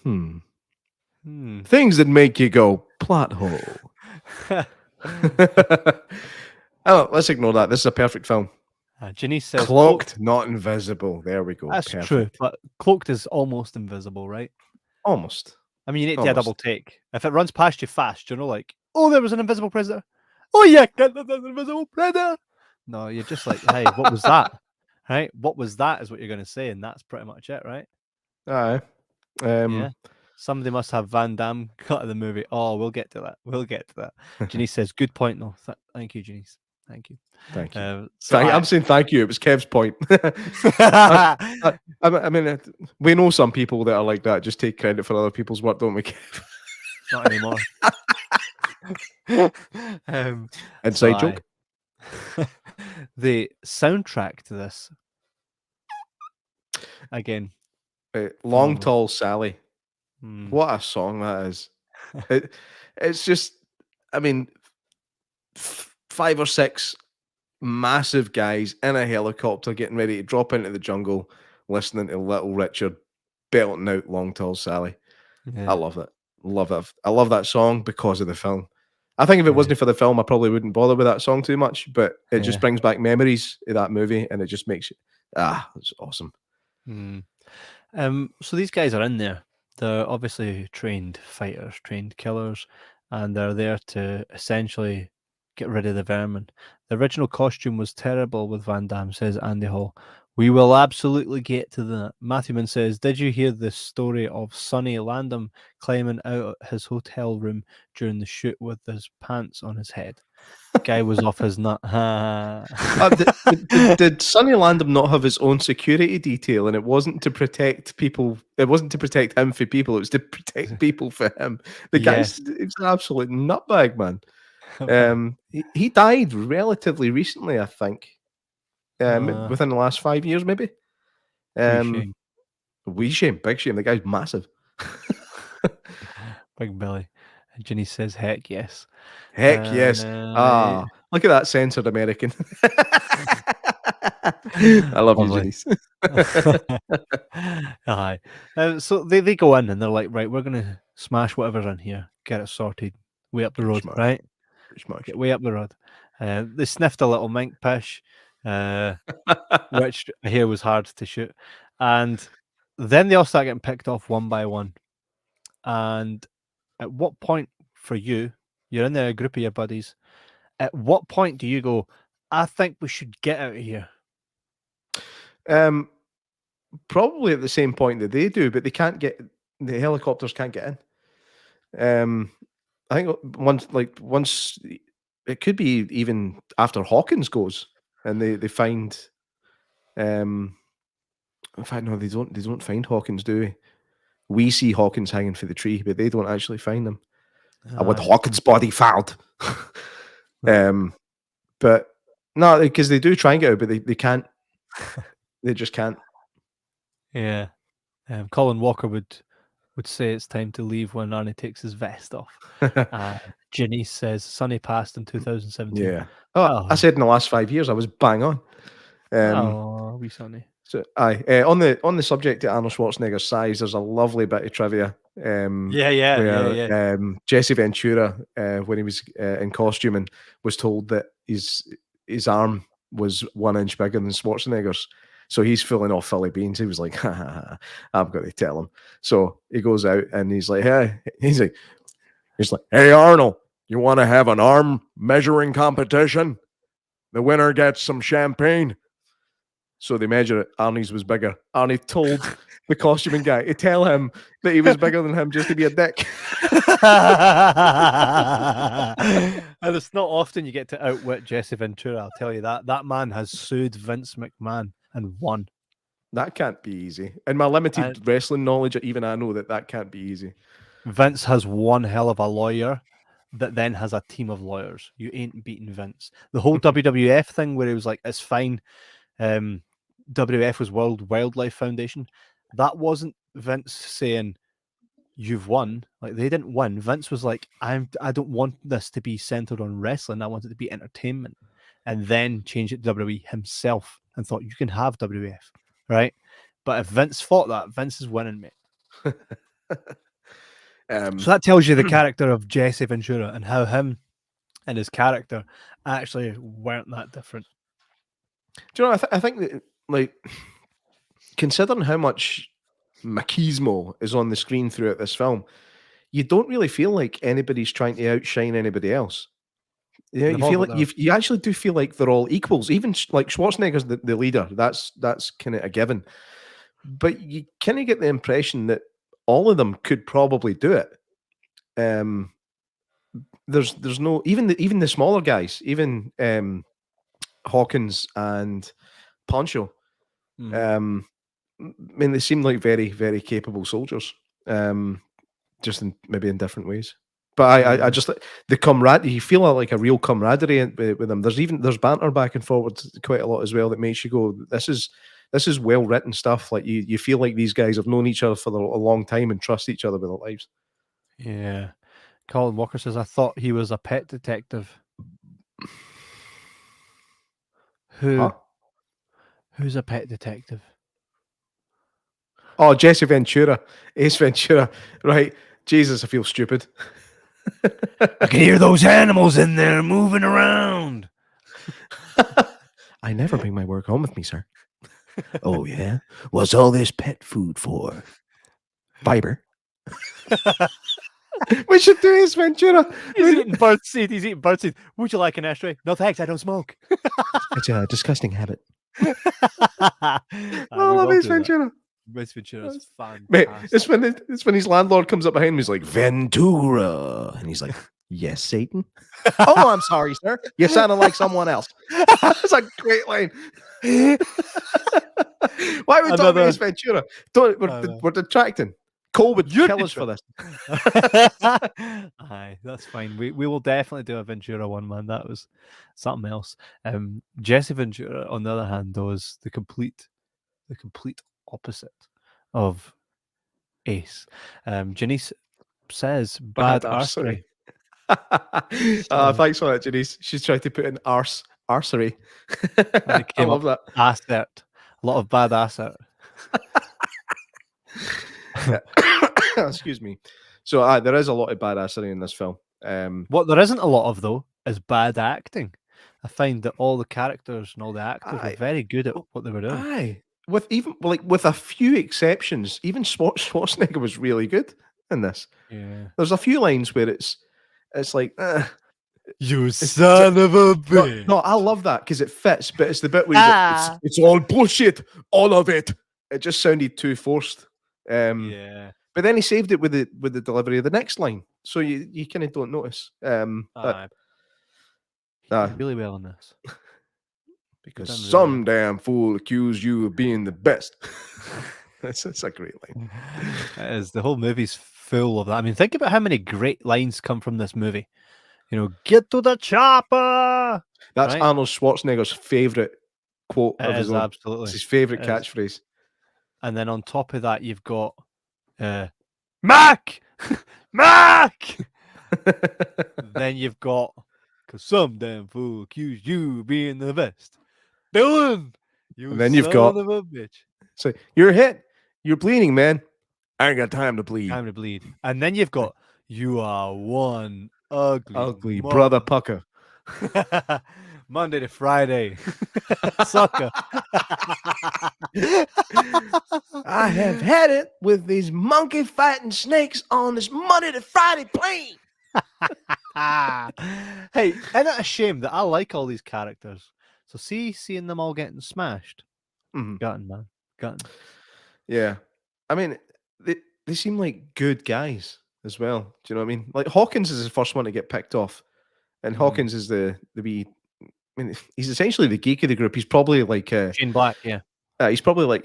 Things that make you go plot hole. Oh, let's ignore that. This is a perfect film. Janice says Cloaked, not invisible. There we go. That's perfect. true, but cloaked is almost invisible, right? Almost. I mean, you need to do a double take. If it runs past you fast, you know, like, oh, there was an invisible predator. Oh yeah, there's an invisible predator. No, you're just like, hey, what was that? Right? What was that is what you're going to say, and that's pretty much it, right? Aye. Yeah. Somebody must have Van Damme cut of the movie. Oh, we'll get to that. We'll get to that. Janice says, good point, though. Thank you, Janice. Thank you. Thank you. So I'm saying thank you. It was Kev's point. I mean, we know some people that are like that. Just take credit for other people's work, don't we, Kev? Not anymore. Inside joke. The soundtrack to this, again, Long Tall Sally. What a song that is. It's just, I mean, 5 or 6 massive guys in a helicopter getting ready to drop into the jungle, listening to Little Richard belting out Long Tall Sally. Yeah. I love it. Love it. I love that song because of the film. I think if it wasn't for the film, I probably wouldn't bother with that song too much, but it just brings back memories of that movie, and it just makes it, it's awesome. So these guys are in there. They're obviously trained fighters, trained killers, and they're there to essentially get rid of the vermin. The original costume was terrible with Van Damme, says Andy Hall. We will absolutely get to that. Matthewman says, did you hear the story of Sonny Landham climbing out of his hotel room during the shoot with his pants on his head? Guy was off his nut. Did Sonny Landham not have his own security detail, and it wasn't to protect people? It wasn't to protect him for people. It was to protect people for him. The guy's it's an absolute nutbag, man. He died relatively recently, I think. Within the last 5 years, maybe. Wee shame, big shame. The guy's massive. Big Billy. And Ginny says, heck yes. Heck yes. Look at that censored American. I love you, Ginny's. Aye. So they go in and they're like, right, we're going to smash whatever's in here, get it sorted, way up the road, right? Get way up the road. They sniffed a little mink pish, which I hear was hard to shoot. And then they all start getting picked off one by one. And at what point for you, you're in there, a group of your buddies, at what point do you go, I think we should get out of here? Probably at the same point that they do, but they can't get, the helicopters can't get in. I think once it could be even after Hawkins goes and they find, in fact, no, they don't find Hawkins, do we? We see Hawkins hanging for the tree, but they don't actually find him. I want Hawkins' body found. But no, because they do try and get out, but they can't. They just can't. Yeah. Colin Walker would say it's time to leave when Arnie takes his vest off. Janice says Sonny passed in 2017. Yeah. Oh, I said in the last 5 years, I was bang on. Wee Sonny. So, on the subject of Arnold Schwarzenegger's size, there's a lovely bit of trivia. Yeah. Jesse Ventura, when he was in costume, and was told that his arm was 1 inch bigger than Schwarzenegger's. So he's filling off Philly beans. He was like, ha, ha, ha, I've got to tell him. So he goes out and he's like, hey, hey, Arnold, you want to have an arm measuring competition? The winner gets some champagne. So they measure it. Arnie's was bigger. Arnie told the costuming guy to tell him that he was bigger than him just to be a dick. And it's not often you get to outwit Jesse Ventura, I'll tell you that. That man has sued Vince McMahon and won. That can't be easy. In my limited wrestling knowledge, even I know that can't be easy. Vince has one hell of a lawyer that then has a team of lawyers. You ain't beating Vince. The whole WWF thing where it was like, it's fine. WWF was World Wildlife Foundation. That wasn't Vince saying, you've won. Like, they didn't win. Vince was like, I don't want this to be centered on wrestling. I want it to be entertainment. And then changed it to WWE himself and thought, you can have WWF, right? But if Vince fought that, Vince is winning, mate. So that tells you the character of Jesse Ventura and how him and his character actually weren't that different. Do you know, I think that, like, considering how much machismo is on the screen throughout this film, you don't really feel like anybody's trying to outshine anybody else. Yeah, you feel like you actually do feel like they're all equals. Even like Schwarzenegger's the leader. That's kind of a given. But you kind of get the impression that all of them could probably do it. There's no even the smaller guys, even Hawkins and Poncho. I mean, they seem like very, very capable soldiers. Just maybe in different ways. But I just the camaraderie. You feel like a real camaraderie with them. There's banter back and forward quite a lot as well that makes you go, this is well written stuff. Like you feel like these guys have known each other for a long time and trust each other with their lives. Yeah. Colin Walker says, I thought he was a pet detective. Who's a pet detective? Oh, Jesse Ventura. Ace Ventura. Right. Jesus, I feel stupid. I can hear those animals in there moving around. I never bring my work home with me, sir. Oh, yeah? What's all this pet food for? Fiber. We should do Ace Ventura. He's eating birdseed. Would you like an ashtray? No, thanks. I don't smoke. It's a disgusting habit. I love Ace Ventura. Ace Ventura's fantastic. Mate, it's when his landlord comes up behind him. He's like, Ventura. And he's like, yes, Satan. Oh, I'm sorry, sir. You sounded like someone else. That's a great line. Why are we talking about Ace Ventura? We're detracting. Cole would kill us for this. Aye, that's fine. We will definitely do a Ventura one, man. That was something else. Jesse Ventura, on the other hand, though, is the complete opposite of Ace. Janice says bad arsery. Thanks for that, Janice. She's trying to put in arsery. I love that. Asset. A lot of bad asset. Excuse me. So there is a lot of badassery in this film. What there isn't a lot of, though, is bad acting. I find that all the characters and all the actors were very good at what they were doing. Aye. With a few exceptions, even Schwarzenegger was really good in this. Yeah. There's a few lines where it's like, you son of a bitch. No, I love that because it fits, but it's the bit where it's all bullshit, all of it. It just sounded too forced. Yeah. But then he saved it with the delivery of the next line, so you kind of don't notice. But really well in this. Because some damn fool accused you of being the best. That's a great line. It is. The whole movie's full of that. I mean, think about how many great lines come from this movie. get to the chopper. That's Right? Arnold Schwarzenegger's favorite quote It of his is own. absolutely. It's his favorite It is. catchphrase. And then on top of that, you've got Mac! Mac! Then you've got, because some damn fool accused you of being the best. Dylan! You And then you've son got, of a bitch. so you're hit. You're bleeding, man. I ain't got time to bleed. Time to bleed. And then you've got, you are one ugly brother pucker. Monday to Friday. Sucker. I have had it with these monkey fighting snakes on this Monday to Friday plane. Hey, isn't it a shame that I like all these characters? So seeing them all getting smashed. Mm-hmm. Gutting, man. Gutting. Yeah. I mean, they seem like good guys as well. Do you know what I mean? Like Hawkins is the first one to get picked off. And Hawkins is the wee, I mean, he's essentially the geek of the group. He's probably like Shane Black, yeah. He's probably like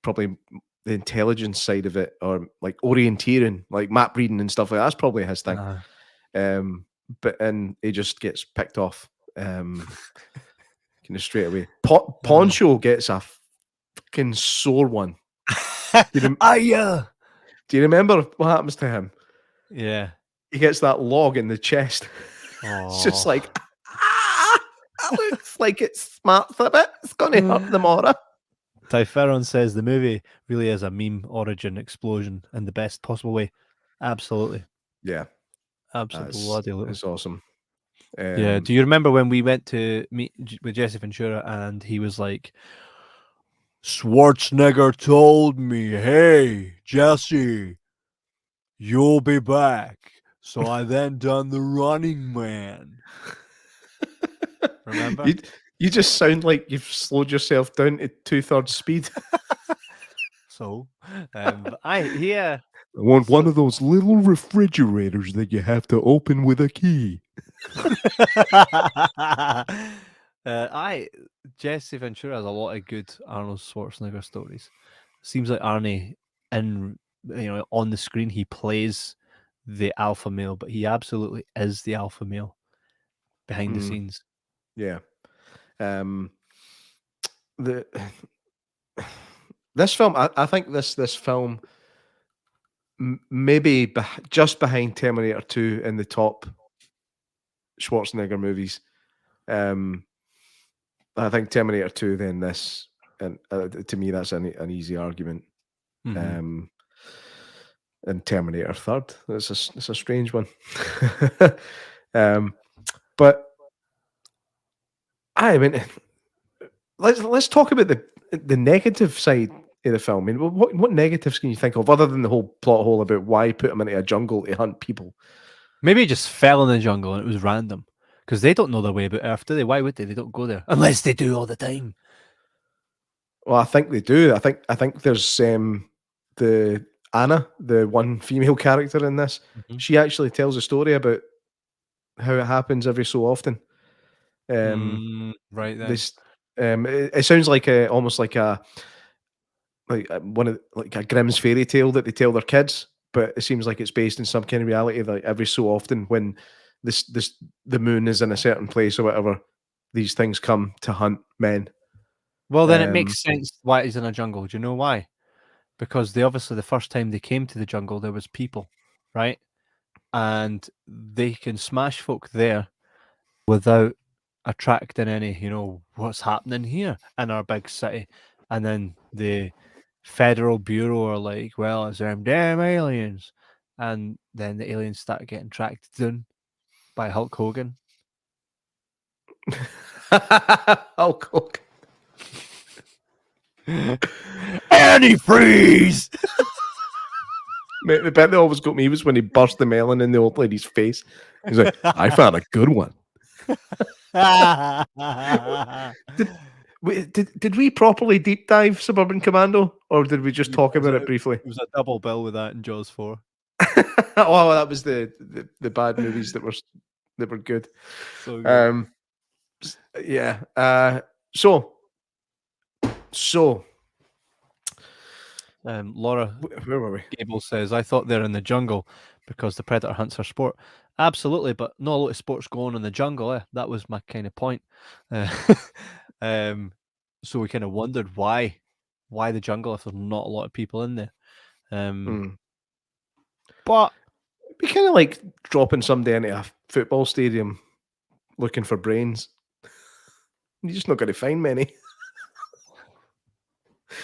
probably the intelligence side of it, or like orienteering, like map reading and stuff like that. That's probably his thing. And he just gets picked off kind of straight away. Poncho gets a fucking sore one. Do you remember what happens to him? Yeah. He gets that log in the chest. It's just like, that looks like it smarts a bit. It's going to hurt the Mora. Typheron says the movie really is a meme origin explosion in the best possible way. Absolutely. Yeah. Absolutely. It's awesome. Yeah. Do you remember when we went to meet with Jesse Ventura and he was like, Schwarzenegger told me, hey, Jesse, you'll be back. So I then done the Running Man. Remember? You just sound like you've slowed yourself down to 2/3 speed. So, I want one of those little refrigerators that you have to open with a key. Jesse Ventura has a lot of good Arnold Schwarzenegger stories. Seems like Arnie, on the screen, he plays the alpha male, but he absolutely is the alpha male behind the scenes. Yeah. This film, I think this film maybe just behind Terminator 2 in the top Schwarzenegger movies. I think Terminator 2, then this, and to me that's an easy argument. And Terminator third. It's a strange one. But I mean, let's talk about the negative side of the film. I mean, what negatives can you think of other than the whole plot hole about why put him into a jungle to hunt people? Maybe he just fell in the jungle and it was random because they don't know their way about Earth, do they? Why would they? They don't go there unless they do all the time. Well, I think they do. I think there's the Anna, the one female character in this. She actually tells a story about how it happens every so often. Right then. This it sounds like almost like a Grimm's fairy tale that they tell their kids, but it seems like it's based in some kind of reality. Like every so often, when the moon is in a certain place or whatever, these things come to hunt men. Well, then it makes sense why he's in a jungle. Do you know why? Because obviously the first time they came to the jungle, there was people, right? And they can smash folk there without attracting any, what's happening here in our big city. And then the Federal Bureau are like, well, it's them damn aliens. And then the aliens start getting tracked down by Hulk Hogan. Hulk Hogan. Antifreeze! Mate, the bit that always got me was when he burst the melon in the old lady's face. He's like, I found a good one. Did we properly deep dive Suburban Commando, or did we just talk about it briefly? It was a double bill with that in Jaws 4. Oh, that was the bad movies that were good. So good. Yeah. So Laura where were we? Gable says, I thought they're in the jungle because the predator hunts for sport. Absolutely, but not a lot of sports going on in the jungle. That was my kind of point. Uh, so we kind of wondered why the jungle if there's not a lot of people in there. Mm. But It'd be kind of like dropping somebody into a football stadium looking for brains. You're just not going to find many.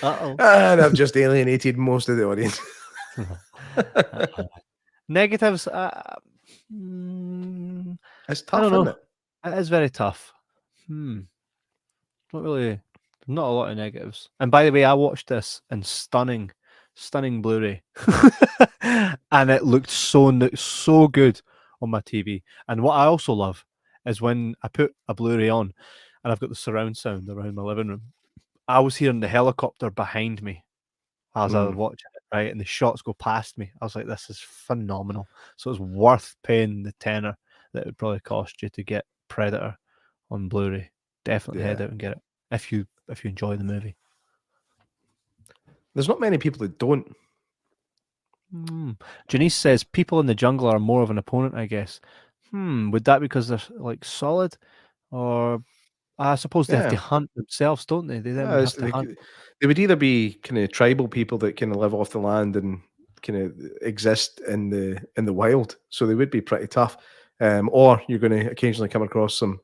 uh-oh. And I've just alienated most of the audience. Negatives. It's I tough, don't isn't know. it? It is very tough. Not really. Not a lot of negatives. And by the way, I watched this in stunning Blu-ray, and it looked so good on my TV. And what I also love is when I put a Blu-ray on, and I've got the surround sound around my living room. I was hearing the helicopter behind me as I was watching it, right? And the shots go past me. I was like, this is phenomenal. So it's worth paying the tenner that it would probably cost you to get Predator on Blu-ray. Definitely head Yeah. out and get it if you enjoy the movie. There's not many people that don't. Janice says people in the jungle are more of an opponent, I guess. Would that be because they're like solid, or I suppose they have to Yeah. hunt themselves, don't they? They then would have to They, hunt. they would either be kind of tribal people that kind of live off the land and kind of exist in the wild, so they would be pretty tough. Or you're going to occasionally come across some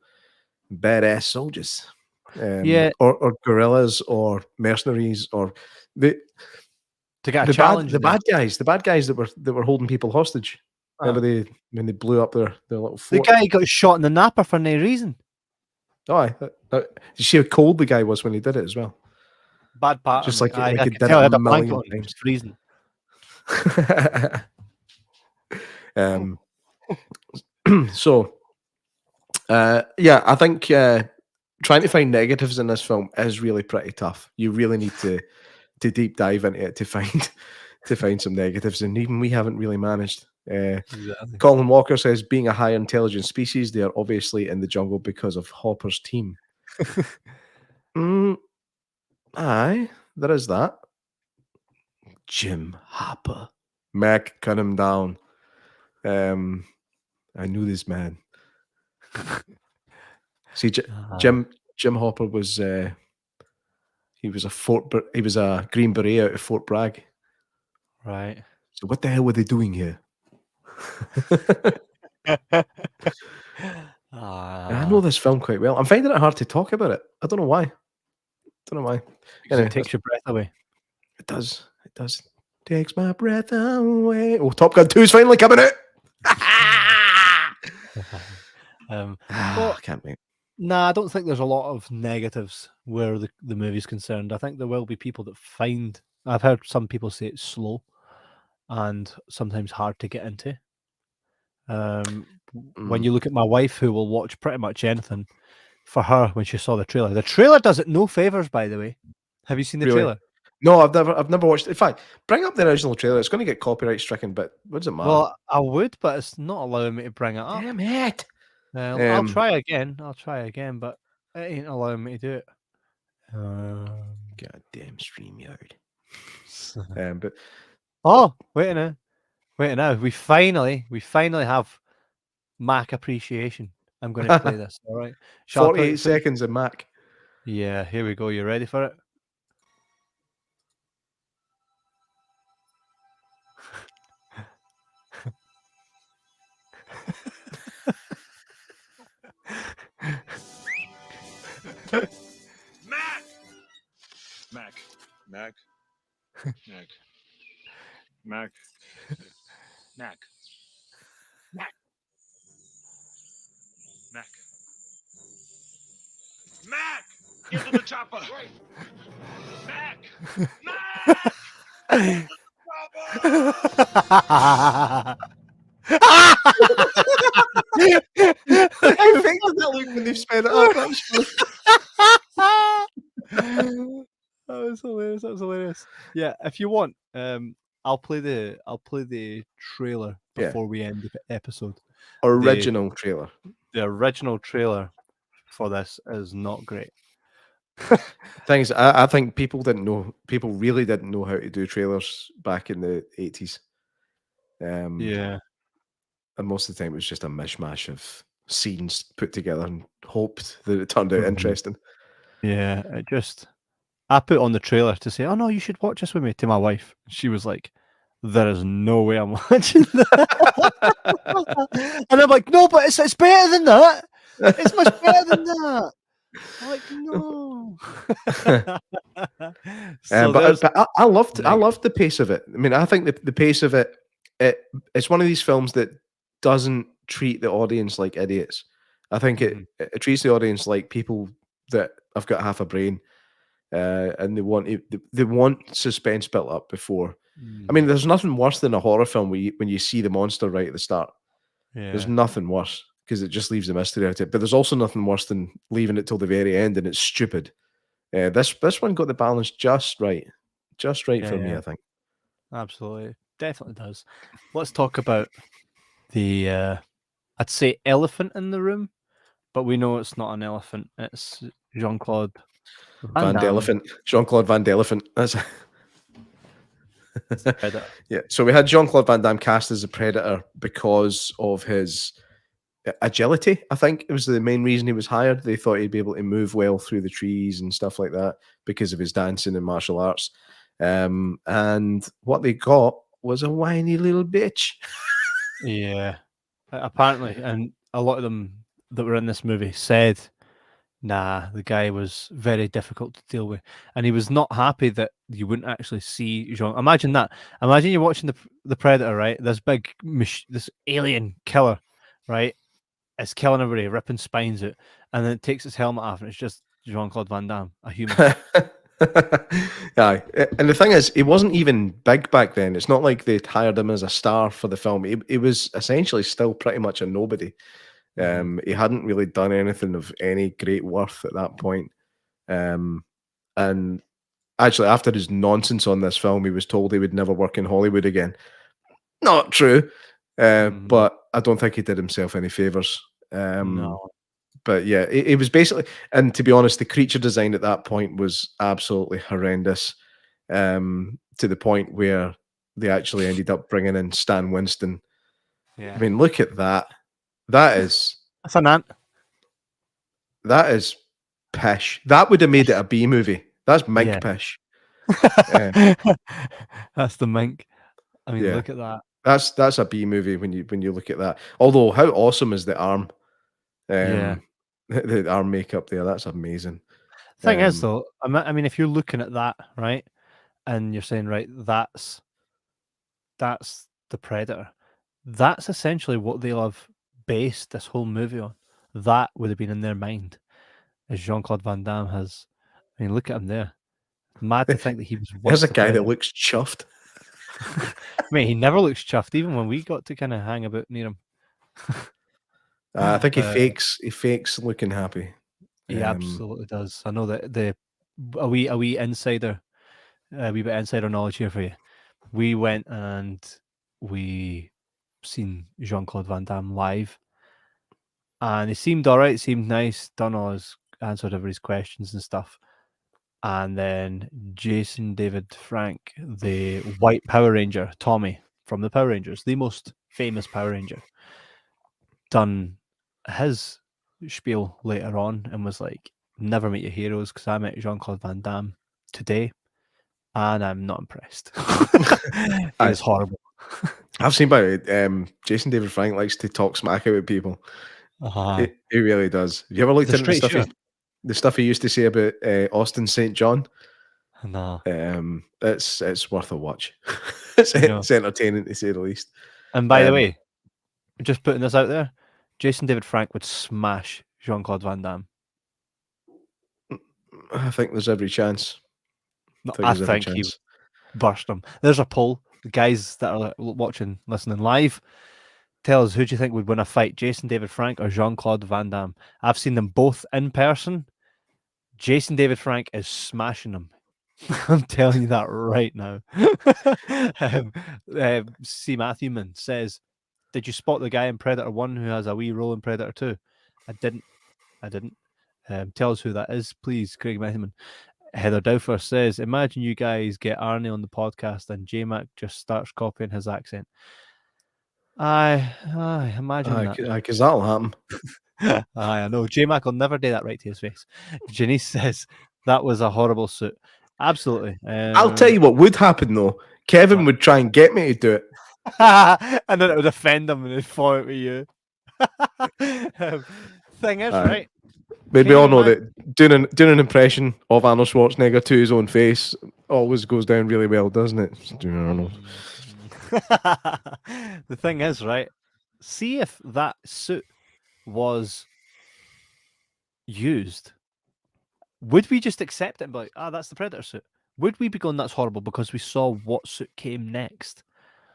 badass soldiers, Yeah, or guerrillas, or mercenaries, or the to get a challenge. the bad guys that were holding people hostage. Remember when they blew up their little The fort? guy got shot in the napper for no reason. Oh, did you see how cold the guy was when he did it as well? Bad pattern. Just Like, I he could did tell it I a had a blanket million on. It was times. freezing. So, yeah, I think trying to find negatives in this film is really pretty tough. You really need to deep dive into it to find some negatives, and even we haven't really managed. Exactly. Colin Walker says, being a high intelligence species, they are obviously in the jungle because of Hopper's team. Aye, there is that. Jim Hopper. Mac, cut him down. I knew this man. See, Jim Hopper was he was a Green Beret out of Fort Bragg. Right. So what the hell were they doing here? I know this film quite well. I'm finding it hard to talk about it. I don't know why. Because Anyway, it takes your breath away. It does. It does. Takes my breath away. Oh, Top Gun 2 is finally coming out. I can't wait. Nah, I don't think there's a lot of negatives where the movie's concerned. I think there will be people that find. I've heard some people say it's slow and sometimes hard to get into. When you look at my wife, who will watch pretty much anything, for her, when she saw the trailer does it no favors, by the way. Have you seen the trailer? No, I've never watched it. In fact, bring up the original trailer. It's going to get copyright stricken, but what does it matter? Well, I would, but it's not allowing me to bring it up. Damn it. I'll try again, but it ain't allowing me to do it. Goddamn StreamYard. But wait a minute. We finally have Mac appreciation. I'm going to play this. All right. 48 seconds of Mac. Yeah, here we go. You ready for it? Mac. Mac. Mac. Mac. Mac. Mac. Mac. Mac. Mac. Get to the chopper. Mac. Mac. Get to the chopper. I affected that look when they sped it up. That was hilarious. Yeah, if you want, I'll play the trailer before we end the episode. Original trailer. The original trailer for this is not great. Things I think people really didn't know how to do trailers back in the 80s. Yeah. and most of the time it was just a mishmash of scenes put together and hoped that it turned out interesting. Yeah, I put on the trailer to say, "Oh no, you should watch this with me," to my wife. She was like, "There is no way I'm watching that." And I'm like, "No, but it's better than that. It's much better than that." I'm like, "No." So there's But I loved negative. the pace of it. I mean, I think the pace of it's one of these films that doesn't treat the audience like idiots. I think Mhm. it treats the audience like people that have got half a brain, and they want suspense built up before. I mean, Mhm. there's nothing worse than a horror film when you see the monster right at the start. There's Yeah. nothing worse because it just leaves the mystery out of it. But there's also nothing worse than leaving it till the very end and it's stupid. This one got the balance just right Yeah, for me, yeah. I think. Absolutely. Definitely does. Let's talk about the I'd say elephant in the room, but we know it's not an elephant. It's Jean-Claude Van Van Damme Delephant, Jean-Claude Van Delephant. That's as the Predator. yeah. So we had Jean-Claude Van Damme cast as a Predator because of his agility. I think it was the main reason he was hired. They thought he'd be able to move well through the trees and stuff like that because of his dancing and martial arts. And what they got was a whiny little bitch. Yeah. Apparently, and a lot of them that were in this movie said, nah, the guy was very difficult to deal with. And he was not happy that you wouldn't actually see Jean. Imagine that. Imagine you're watching the Predator, right? This big, this alien killer, right? It's killing everybody, ripping spines out, and then it takes its helmet off, and it's just Jean-Claude Van Damme, a human. Aye. And the thing is, he wasn't even big back then. It's not like they'd hired him as a star for the film. He was essentially still pretty much a nobody. He hadn't really done anything of any great worth at that point. And actually, after his nonsense on this film, he was told he would never work in Hollywood again. Not true, Mhm. but I don't think he did himself any favors. No. But yeah, it was basically, and to be honest, the creature design at that point was absolutely horrendous, to the point where they actually ended up bringing in Stan Winston. I Yeah. mean, look at that. That is That's an ant. that is pish. That would have made it a B movie. That's mink Yeah. pish. Uh, That's the mink. I mean, yeah, look at that. that's a B movie when you look at that. Although, how awesome is the arm? Yeah. Um, the arm makeup there. That's amazing. Thing is, Um, though, I mean, if you're looking at that, right, and you're saying, right, that's the Predator. That's essentially what they'll have based this whole movie on. That would have been in their mind, as Jean-Claude Van Damme has. I mean, look at him there. Mad to think that he was there's once a the guy that Predator. looks chuffed. Mate, he never looks chuffed, even when we got to kind of hang about near him. I think he Uh, fakes. He fakes looking happy. he absolutely does. I know that a wee insider, a wee bit of insider knowledge here for you. We went and we seen Jean-Claude Van Damme live, and he seemed all right, seemed nice, done all his answered everybody's questions and stuff. And then Jason David Frank, the White Power Ranger, Tommy from the Power Rangers, the most famous Power Ranger, done his spiel later on and was like, "Never meet your heroes," because I met Jean-Claude Van Damme today, and I'm not impressed. He I, is horrible. I've seen by Jason David Frank likes to talk smack about people. Uh-huh. He really does. Have you ever He's looked a into straight shooter. the stuff he used to say about Austin St. John? No, It's worth a watch. you know. It's entertaining to say the least. And by the Um, way, just putting this out there, Jason David Frank would smash Jean-Claude Van Damme. I think there's every chance. No, I think I there's every think he would chance. burst him. There's a poll. The guys that are watching, listening live, tell us who do you think would win a fight, Jason David Frank or Jean-Claude Van Damme? I've seen them both in person. Jason David Frank is smashing them. I'm telling you that right now. C. Matthewman says, "Did you spot the guy in Predator 1 who has a wee role in Predator 2? I didn't. Tell us who that is, please, Craig Matthewman. Heather Dowfer says, "Imagine you guys get Arnie on the podcast and J-Mac just starts copying his accent." I imagine that. Because that'll happen. I know. J-Mac will never do that right to his face. Janice says that was a horrible suit. Absolutely. I'll tell you what would happen though. Kevin would try and get me to do it. And then it would offend him and he'd fall out with you. Thing is, right? But we all know that doing an impression of Arnold Schwarzenegger to his own face always goes down really well, doesn't it? Arnold. The thing is, right? See if that suit was used. Would we just accept it and be like, that's the Predator suit? Would we be going, that's horrible, because we saw what suit came next?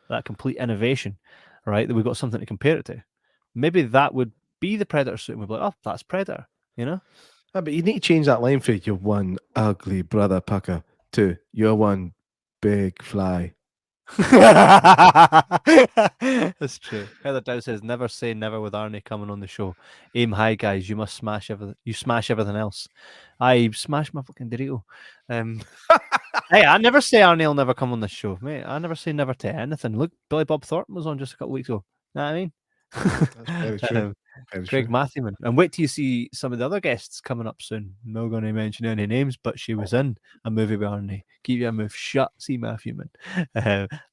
That complete innovation, right? That we've got something to compare it to. Maybe that would be the Predator suit, and we'd be like, oh, that's Predator, you know? But you need to change that line for you're one ugly brother pucker to you're one big fly. That's true. Heather Dow says, never say never with Arnie coming on the show. Aim high, guys. You must smash everything. You smash everything else. I smash my fucking Dorito. Hey, I never say Arnie will never come on the show, mate. I never say never to anything. Look, Billy Bob Thornton was on just a couple weeks ago. You know what I mean? That's very true. Craig Matthewman. And wait till you see some of the other guests coming up soon. I'm not going to mention any names, but she was in a movie with Arnie. Keep your mouth shut, see Matthewman.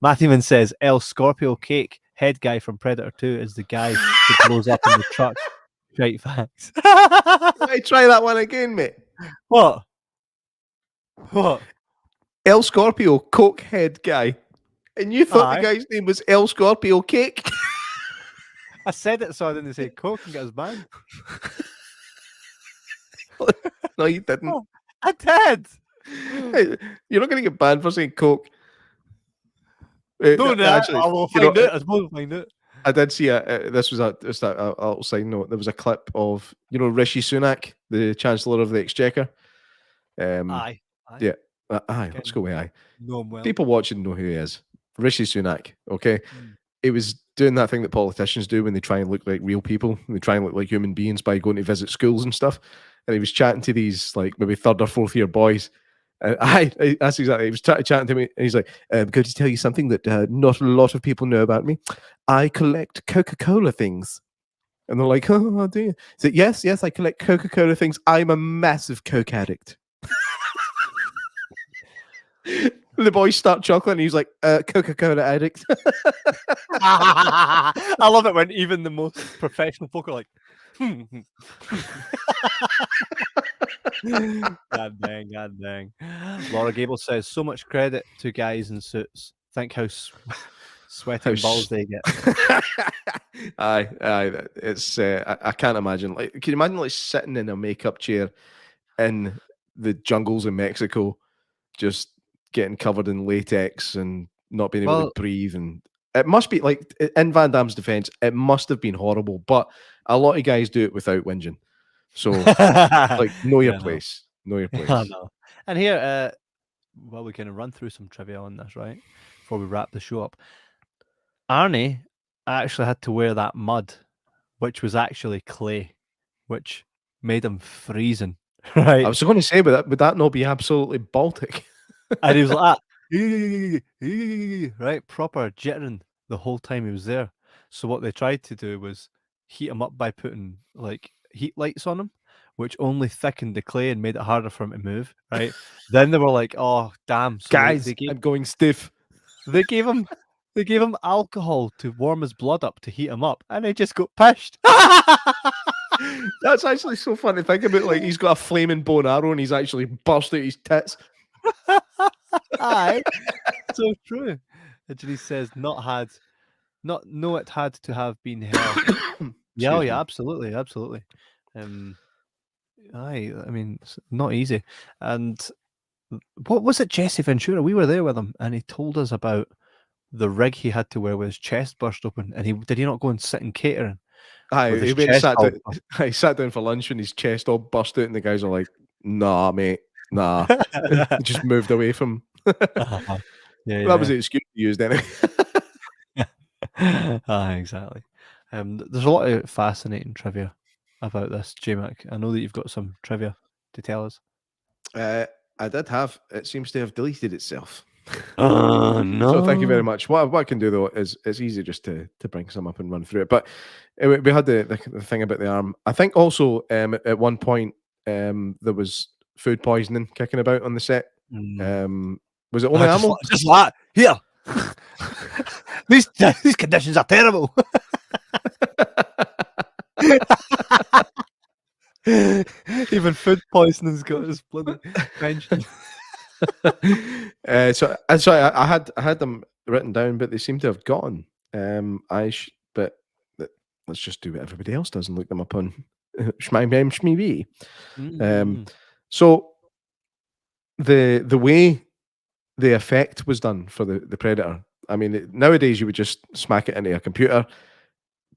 Matthewman says, El Scorpio Cake, head guy from Predator 2, is the guy who blows up in the truck. Right, facts. I try that one again, mate. What? El Scorpio Coke head guy. And you thought the guy's name was El Scorpio Cake? I said it so I didn't say Coke and get us banned. No, you didn't. Oh, I did. Hey, you're not going to get banned for saying Coke. No, actually, I will find out. I suppose we'll find out. I did see this was a little side note. There was a clip of Rishi Sunak, the Chancellor of the Exchequer. Aye. Yeah. Aye. Let's go with aye. Know him well. People watching know who he is. Rishi Sunak. Okay. It was doing that thing that politicians do when they try and look like real people. They try and look like human beings by going to visit schools and stuff. And he was chatting to these like maybe 3rd or 4th year boys. That's exactly. He was chatting to me, and he's like, "I'm going to tell you something that not a lot of people know about me. I collect Coca-Cola things." And they're like, "Oh, do you?" He's like, "Yes, I collect Coca-Cola things. I'm a massive Coke addict." The boys start chuckling, and he's like, "Coca-Cola addict." I love it when even the most professional folk are like, God dang. Laura Gable says, so much credit to guys in suits. Think how sweaty balls they get. Aye. It's I can't imagine. Like, can you imagine like sitting in a makeup chair in the jungles in Mexico, just getting covered in latex and not being able to breathe? And it must be like, in Van Damme's defense, it must have been horrible. But a lot of guys do it without whinging. So, like, know your place. Know your place. I know. And here, well, we can run through some trivia on this, right? Before we wrap the show up. Arnie actually had to wear that mud, which was actually clay, which made him freezing, right? I was going to say, would that not be absolutely Baltic? And he was like, right, proper jittering the whole time he was there. So what they tried to do was heat him up by putting like heat lights on him, which only thickened the clay and made it harder for him to move, right? Then they were like, oh, damn. So guys, I'm going stiff. They gave him alcohol to warm his blood up to heat him up, and he just got pissed. That's actually so fun to think about. Like, he's got a flaming bow and arrow and he's actually burst out his tits. Aye, so true. And he says, it had to have been hell. Yeah, absolutely. Aye, I mean, it's not easy. And what was it, Jesse Ventura? We were there with him, and he told us about the rig he had to wear with his chest burst open. And did he not go and sit in catering? Aye, he sat down for lunch and his chest all burst out, and the guys are like, "Nah, mate, nah." Just moved away from. That was the excuse he used anyway. Exactly. There's a lot of fascinating trivia about this, J-Mac. I know that you've got some trivia to tell us. I did have. It seems to have deleted itself. Oh no! So thank you very much. What I can do though is it's easy just to bring some up and run through it. But we had the thing about the arm. I think also at one point there was food poisoning kicking about on the set. Was it only ammo? Just like here. These conditions are terrible. Even food poisoning's got his bloody mention. So I had them written down, but they seem to have gone. But let's just do what everybody else does and look them up on Shmee. So the way the effect was done for the Predator. I mean, nowadays you would just smack it into a computer,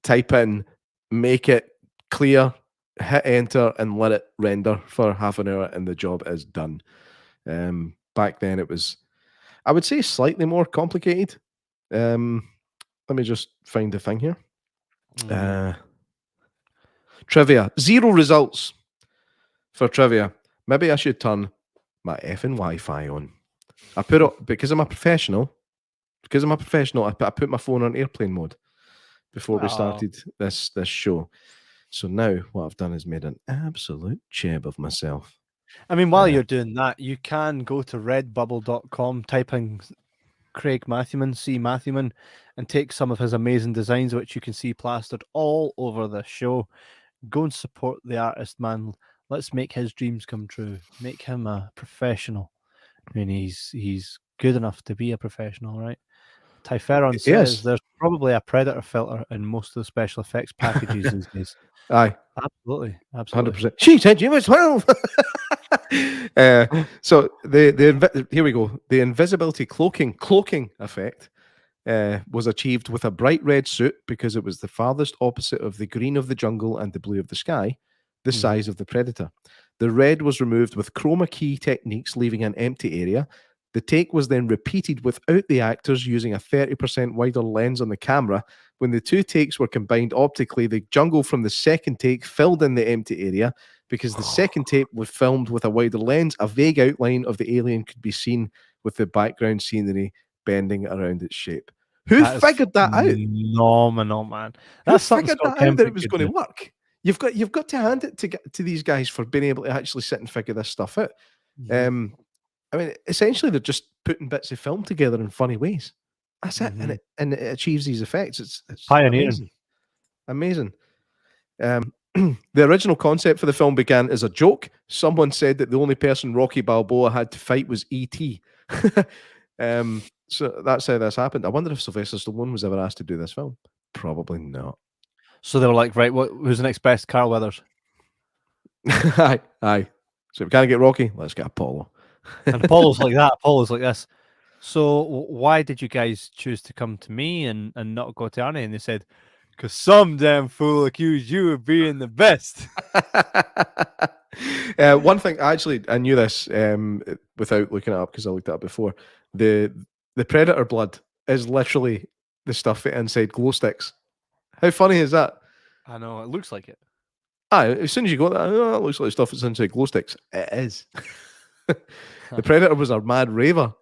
type in, make it clear, hit enter, and let it render for half an hour, and the job is done. Back then it was, I would say, slightly more complicated. Let me just find the thing here. Trivia. 0 results for trivia. Maybe I should turn my effing Wi-Fi on. I put it because I'm a professional. I put my phone on airplane mode before we started this show. So now what I've done is made an absolute cheb of myself. I mean, while you're doing that, you can go to redbubble.com, type in Craig Matthewman, C. Matthewman, and take some of his amazing designs, which you can see plastered all over the show. Go and support the artist, man. Let's make his dreams come true. Make him a professional. I mean, he's good enough to be a professional, right? Typheron says there's probably a Predator filter in most of the special effects packages these days. Aye. Absolutely. 100%. She said you were 12. So here we go. The invisibility cloaking effect was achieved with a bright red suit because it was the farthest opposite of the green of the jungle and the blue of the sky, the size of the Predator. The red was removed with chroma key techniques, leaving an empty area. The take was then repeated without the actors using a 30% wider lens on the camera. When the two takes were combined optically, the jungle from the second take filled in the empty area. Because the second take was filmed with a wider lens, a vague outline of the alien could be seen with the background scenery bending around its shape. Who figured that out? Phenomenal, man. That's Who figured that out that it was going to work? You've got to hand it to these guys for being able to actually sit and figure this stuff out. I mean, essentially, they're just putting bits of film together in funny ways. That's it, and it achieves these effects. It's pioneering. Amazing. The original concept for the film began as a joke. Someone said that the only person Rocky Balboa had to fight was E.T. So that's how this happened. I wonder if Sylvester Stallone was ever asked to do this film. Probably not. So they were like, right, who's the next best? Carl Weathers. Aye. So if we can't get Rocky, let's get Apollo. And Apollo's like that. Apollo's like this. So why did you guys choose to come to me and not go to Arnie? And they said, because some damn fool accused you of being the best. One thing, actually, I knew this without looking it up because I looked it up before. The Predator blood is literally the stuff inside glow sticks. How funny is that? I know, it looks like it. As soon as you go, that it looks like stuff that's inside glow sticks. It is. The Predator was a mad raver.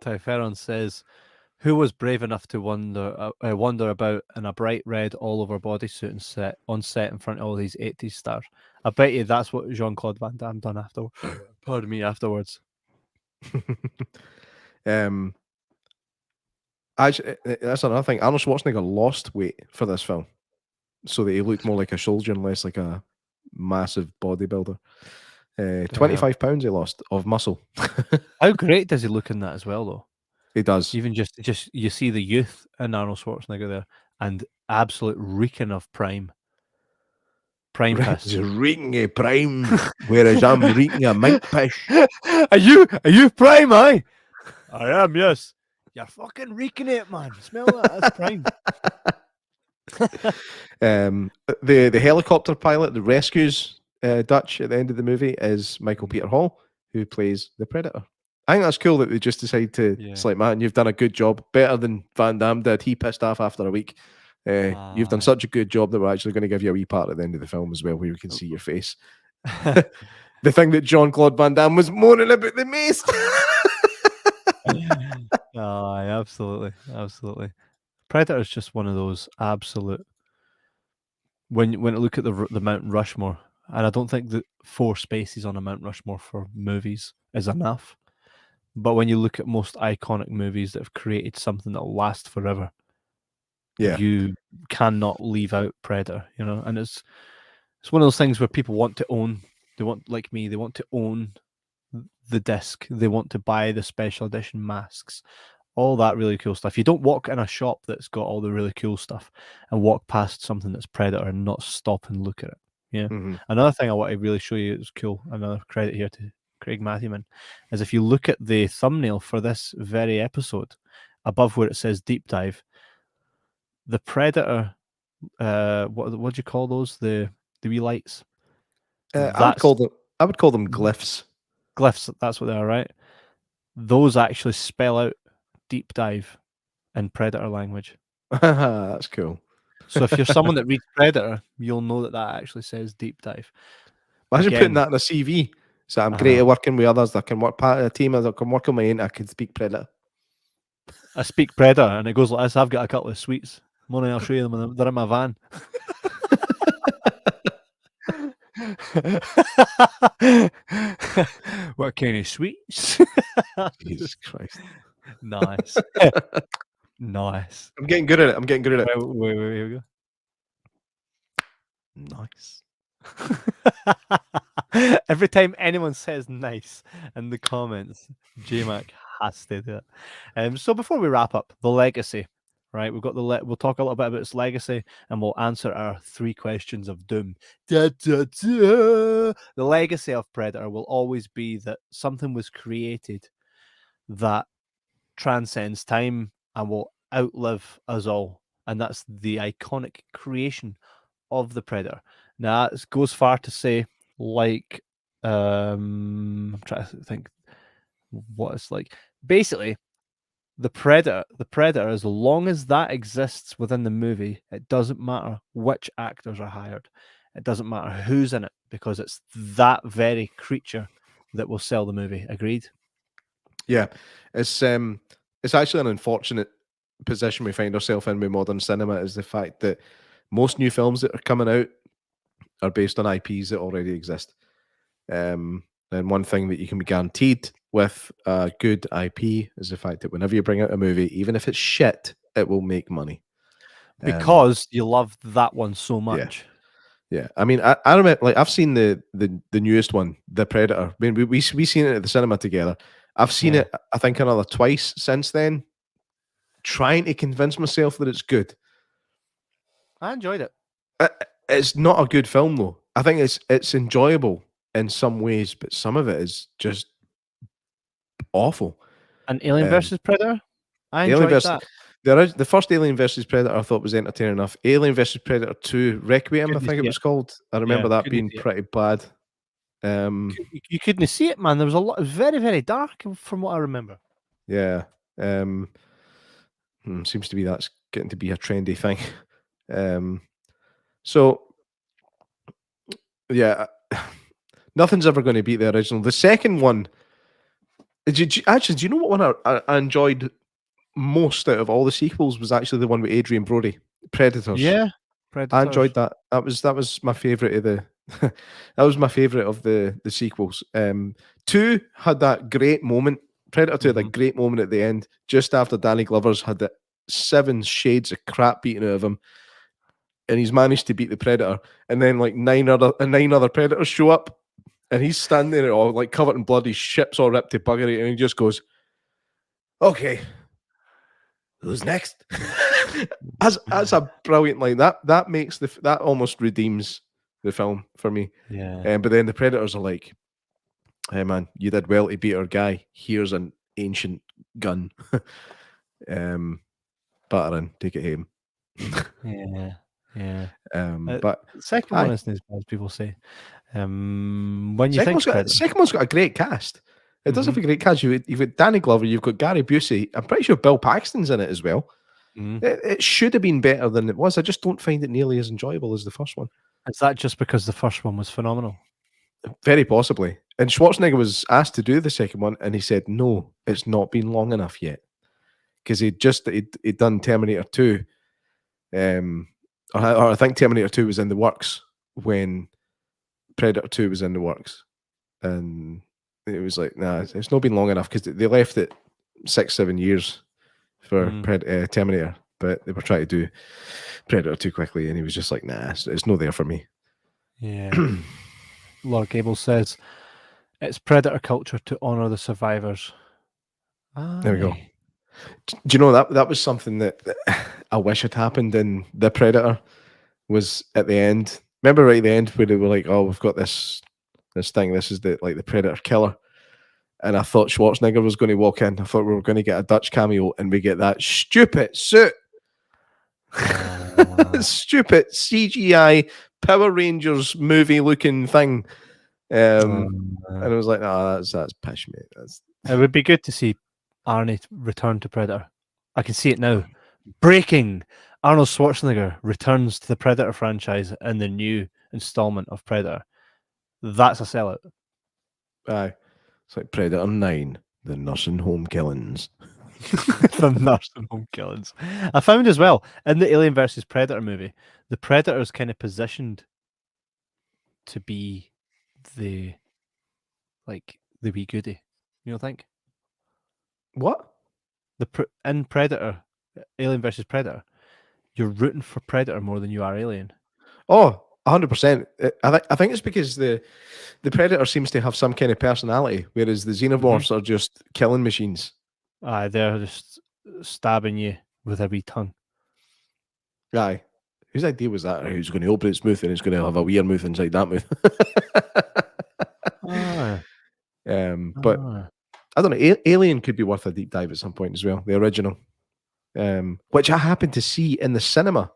Typheron says, who was brave enough to wander about in a bright red all-over bodysuit on set in front of all these 80s stars? I bet you that's what Jean-Claude Van Damme done afterwards. Actually, that's another thing. Arnold Schwarzenegger lost weight for this film, so that he looked more like a soldier and less like a massive bodybuilder. 25 pounds he lost of muscle. How great does he look in that as well, though? He does. Even just you see the youth in Arnold Schwarzenegger there, and absolute reeking of prime piss. He's reeking a prime, whereas I'm reeking a mink piss. Are you prime, I am, yes. You're fucking reeking it, man. Smell that? That's prime. The helicopter pilot that rescues Dutch at the end of the movie is Michael Peter Hall, who plays the Predator. I think that's cool that they just decide to. It's like, man, you've done a good job, better than Van Damme did. He pissed off after a week. You've done such a good job that we're actually going to give you a wee part at the end of the film as well, where we can see your face. The thing that Jean-Claude Van Damme was moaning about the mace. Aye, absolutely, absolutely. Predator is just one of those absolute. When you look at the Mount Rushmore, and I don't think that 4 spaces on a Mount Rushmore for movies is enough. But when you look at most iconic movies that have created something that'll last forever, Yeah. you cannot leave out Predator, you know. And it's one of those things where people want to own. They want, like me, they want to own the disc. They want to buy the special edition masks, all that really cool stuff. You don't walk in a shop that's got all the really cool stuff and walk past something that's Predator and not stop and look at it. Yeah. Mhm. Another thing I want to really show you is cool. Another credit here to Craig Matthewman is if you look at the thumbnail for this very episode, above where it says Deep Dive, the Predator, what do you call those? The wee lights. I would call them glyphs. Glyphs. That's what they are, right? Those actually spell out Deep Dive in Predator language. That's cool. So if you're someone that reads Predator, you'll know that actually says Deep Dive. Imagine Again, putting that in a CV. So I'm great at working with others that can work part of a team that can work on my own. I can speak Predator. I speak Predator, and it goes like this. I've got a couple of sweets. Morning, I'll show you them. They're in my van. What kind of sweets? Jesus Christ. Nice. Nice. I'm getting good at it. Wait, here we go. Nice. Every time anyone says nice in the comments, J-Mac has to do it. So before we wrap up, the legacy, right? We've got we'll talk a little bit about its legacy, and we'll answer our 3 questions of doom. Da, da, da. The legacy of Predator will always be that something was created that transcends time and will outlive us all, and that's the iconic creation of the Predator. Now, it goes far to say, like, I'm trying to think what it's like. Basically, the Predator, as long as that exists within the movie, it doesn't matter which actors are hired. It doesn't matter who's in it, because it's that very creature that will sell the movie. Agreed? Yeah. It's actually an unfortunate position we find ourselves in with modern cinema, is the fact that most new films that are coming out are based on IPs that already exist. And one thing that you can be guaranteed with a good IP is the fact that whenever you bring out a movie, even if it's shit, it will make money. Because you love that one so much. Yeah. I mean, I remember, like, I've seen the newest one, The Predator. I mean, we seen it at the cinema together. I've seen it, I think, another twice since then, trying to convince myself that it's good. I enjoyed it. It's not a good film, though. I think it's enjoyable in some ways, but some of it is just awful. And Alien versus Predator? I Alien enjoyed that. The first Alien versus Predator I thought was entertaining enough. Alien versus Predator 2 Requiem, Couldn't I think it see was called. I remember that couldn't being see it. pretty bad. You couldn't see it, man. There was a lot. It was very, very dark from what I remember. Yeah. Seems to be that's getting to be a trendy thing. So yeah, nothing's ever going to beat the original. The second one, actually, do you know what one I enjoyed most out of all the sequels was actually the one with Adrian Brody, Predators. Yeah, I enjoyed that. That was my favorite of the. That was my favorite of the sequels. 2 had that great moment. Predator 2 had a great moment at the end, just after Danny Glover's had the 7 shades of crap beaten out of him, and he's managed to beat the Predator. And then like 9 other Predators show up, and he's standing there all like covered in blood. His ship's all ripped to buggery, and he just goes, "Okay, who's next?" That's a brilliant line. That makes that almost redeems the film for me. Yeah. But then the Predators are like, "Hey man, you did well to beat our guy. Here's an ancient gun. Batter in, take it home." Yeah. But second one isn't as bad as people say. When you think second one's got a great cast. It does have a great cast. You've got Danny Glover, you've got Gary Busey. I'm pretty sure Bill Paxton's in it as well. It should have been better than it was. I just don't find it nearly as enjoyable as the first one. Is that just because the first one was phenomenal? Very possibly. And Schwarzenegger was asked to do the second one, and he said, "No, it's not been long enough yet," because he'd done Terminator 2, or I think Terminator 2 was in the works when Predator 2 was in the works, and it was like, nah, it's not been long enough because they left it 6-7 years for Terminator, but they were trying to do Predator too quickly, and he was just like, nah, it's not there for me. Yeah. Lord Gable says it's Predator culture to honor the survivors. There we go. Aye. Do you know that was something that I wish had happened in The Predator? Was at the end. Remember right at the end where they were like, "Oh, we've got this thing. This is the Predator killer." And I thought Schwarzenegger was going to walk in. I thought we were going to get a Dutch cameo, and we get that stupid suit, stupid CGI Power Rangers movie looking thing. And I was like, "No, that's pish, mate." It would be good to see Arnie return to Predator. I can see it now. Breaking! Arnold Schwarzenegger returns to the Predator franchise in the new installment of Predator. That's a sellout. Aye. It's like Predator 9, the nursing home killings. The nursing home killings. I found as well in the Alien versus Predator movie, the Predator is kind of positioned to be the wee goodie. You don't think? What? In Predator, Alien versus Predator, you're rooting for Predator more than you are Alien. Oh, 100%. I think it's because the Predator seems to have some kind of personality, whereas the Xenomorphs are just killing machines. Aye, they're just stabbing you with a wee tongue. Aye. Whose idea was that? Who's going to open its mouth and it's going to have a weird mouth inside that mouth? But I don't know. Alien could be worth a deep dive at some point as well. The original, which I happened to see in the cinema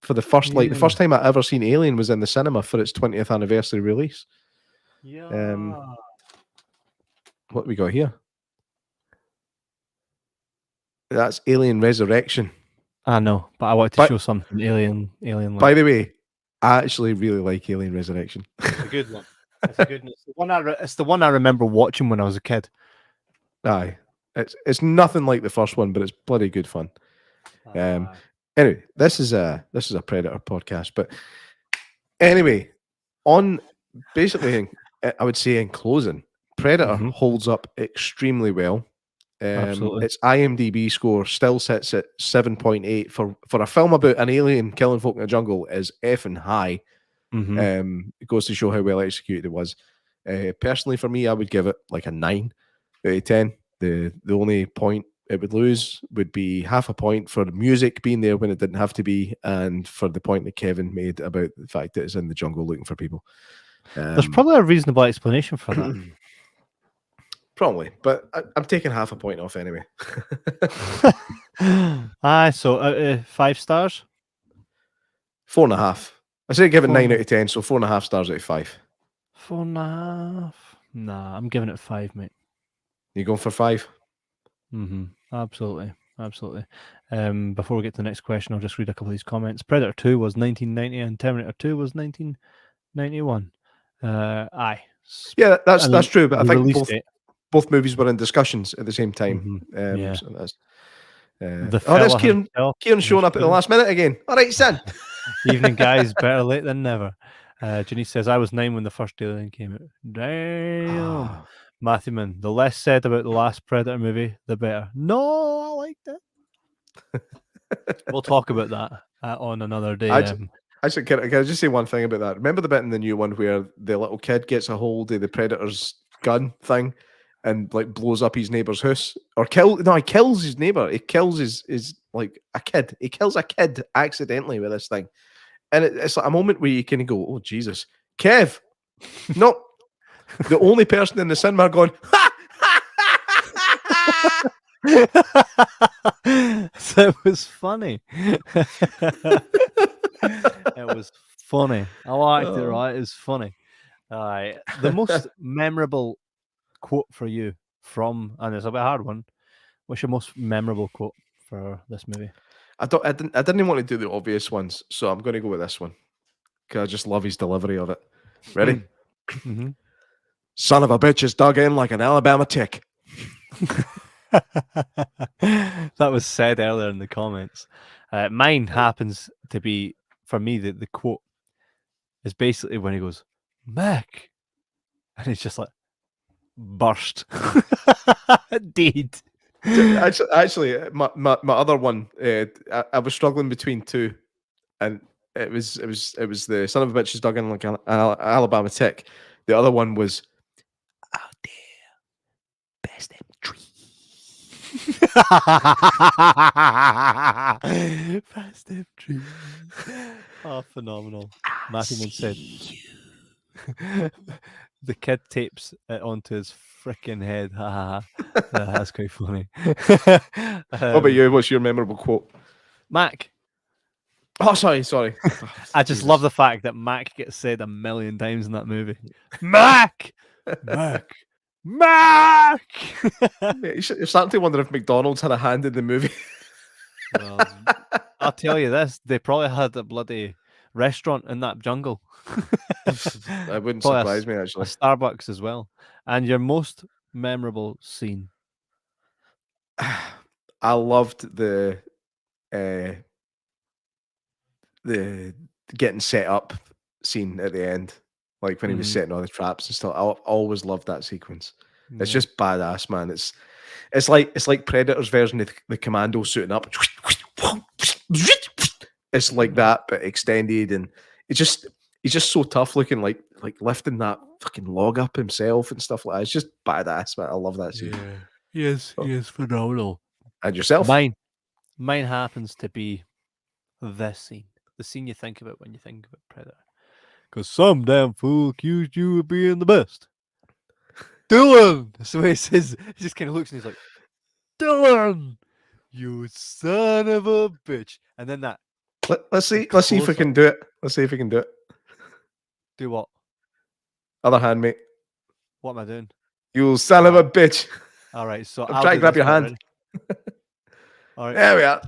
for the first the first time I ever seen Alien was in the cinema for its 20th anniversary release. Yeah. What we got here? That's Alien Resurrection. I know, but I wanted to show something Alien. By the way, I actually really like Alien Resurrection. It's a good one. It's a good one. It's the one I remember watching when I was a kid. Aye, it's nothing like the first one, but it's bloody good fun. Anyway, this is a Predator podcast, but anyway, basically, I would say in closing, Predator holds up extremely well. Absolutely. Its IMDb score still sits at 7.8 for a film about an alien killing folk in the jungle is effing high. It goes to show how well executed it was. Personally, for me, I would give it like a 9 out of 10. The only point it would lose would be half a point for the music being there when it didn't have to be, and for the point that Kevin made about the fact that it's in the jungle looking for people. There's probably a reasonable explanation for that. Probably, but I'm taking half a point off anyway. Aye, so out of 5 stars? 4.5. I say give it 9 out of 10, so 4.5 stars out of 5. 4.5. Nah, I'm giving it 5, mate. You going for 5? Absolutely. Before we get to the next question, I'll just read a couple of these comments. Predator 2 was 1990 and Terminator 2 was 1991. Aye. Yeah, that's true, but I think both movies were in discussions at the same time. Yeah. So that's, there's Kieran showing up at the last minute again. All right, son. Evening, guys. Better late than never. Ginny says, I was 9 when the first Alien came out. Damn. Matthewman, the less said about the last Predator movie, the better. No, I liked it. We'll talk about that on another day. Actually, can I just say one thing about that? Remember the bit in the new one where the little kid gets a hold of the Predator's gun thing and like blows up his neighbor's house? He kills his neighbor. He kills his like a kid. He kills a kid accidentally with this thing. And it's like a moment where you kind of go, oh, Jesus. Kev, no. The only person in the cinema going, So it was funny. It was funny. I liked it, right? It was funny. The most memorable quote for you from, and it's a bit hard one, what's your most memorable quote for this movie? I didn't want to do the obvious ones, so I'm going to go with this one because I just love his delivery of it. Ready? Son of a bitch is dug in like an Alabama tick. That was said earlier in the comments. Mine happens to be, for me, the quote is basically when he goes, Mac, and he's just like, burst. Deed. Actually, my other one, I was struggling between two, and it was the son of a bitch is dug in like an Alabama tick. The other one was, oh dear, best them tree. Fast tree. Oh, phenomenal. Matthewman said the kid tapes it onto his freaking head. That's quite funny. What about you? What's your memorable quote? Mac. Oh, sorry. I just love the fact that Mac gets said a million times in that movie. Mac! Mac! Mac! You're starting to wonder if McDonald's had a hand in the movie. Well, I'll tell you this, they probably had a bloody restaurant in that jungle. That wouldn't Probably surprise me, a actually. Starbucks as well. And your most memorable scene? I loved the getting set up scene at the end, like when he was setting all the traps and stuff. I always loved that sequence. It's just badass, man. It's like Predator's version of the commando suiting up. It's like that, but extended, and he's just so tough looking, like lifting that fucking log up himself and stuff like that. It's just badass, man. I love that scene. Yes, he is phenomenal. And yourself? Mine happens to be this scene. The scene you think about when you think about Predator. Because some damn fool accused you of being the best. Dylan! That's the way he says. He just kind of looks and he's like, Dylan! You son of a bitch. And then that. Let's see if we can do it. Let's see if we can do it. Do what? Other hand, mate. What am I doing? You son of a bitch. All right, so I'm trying to grab your hand. All right. There we are.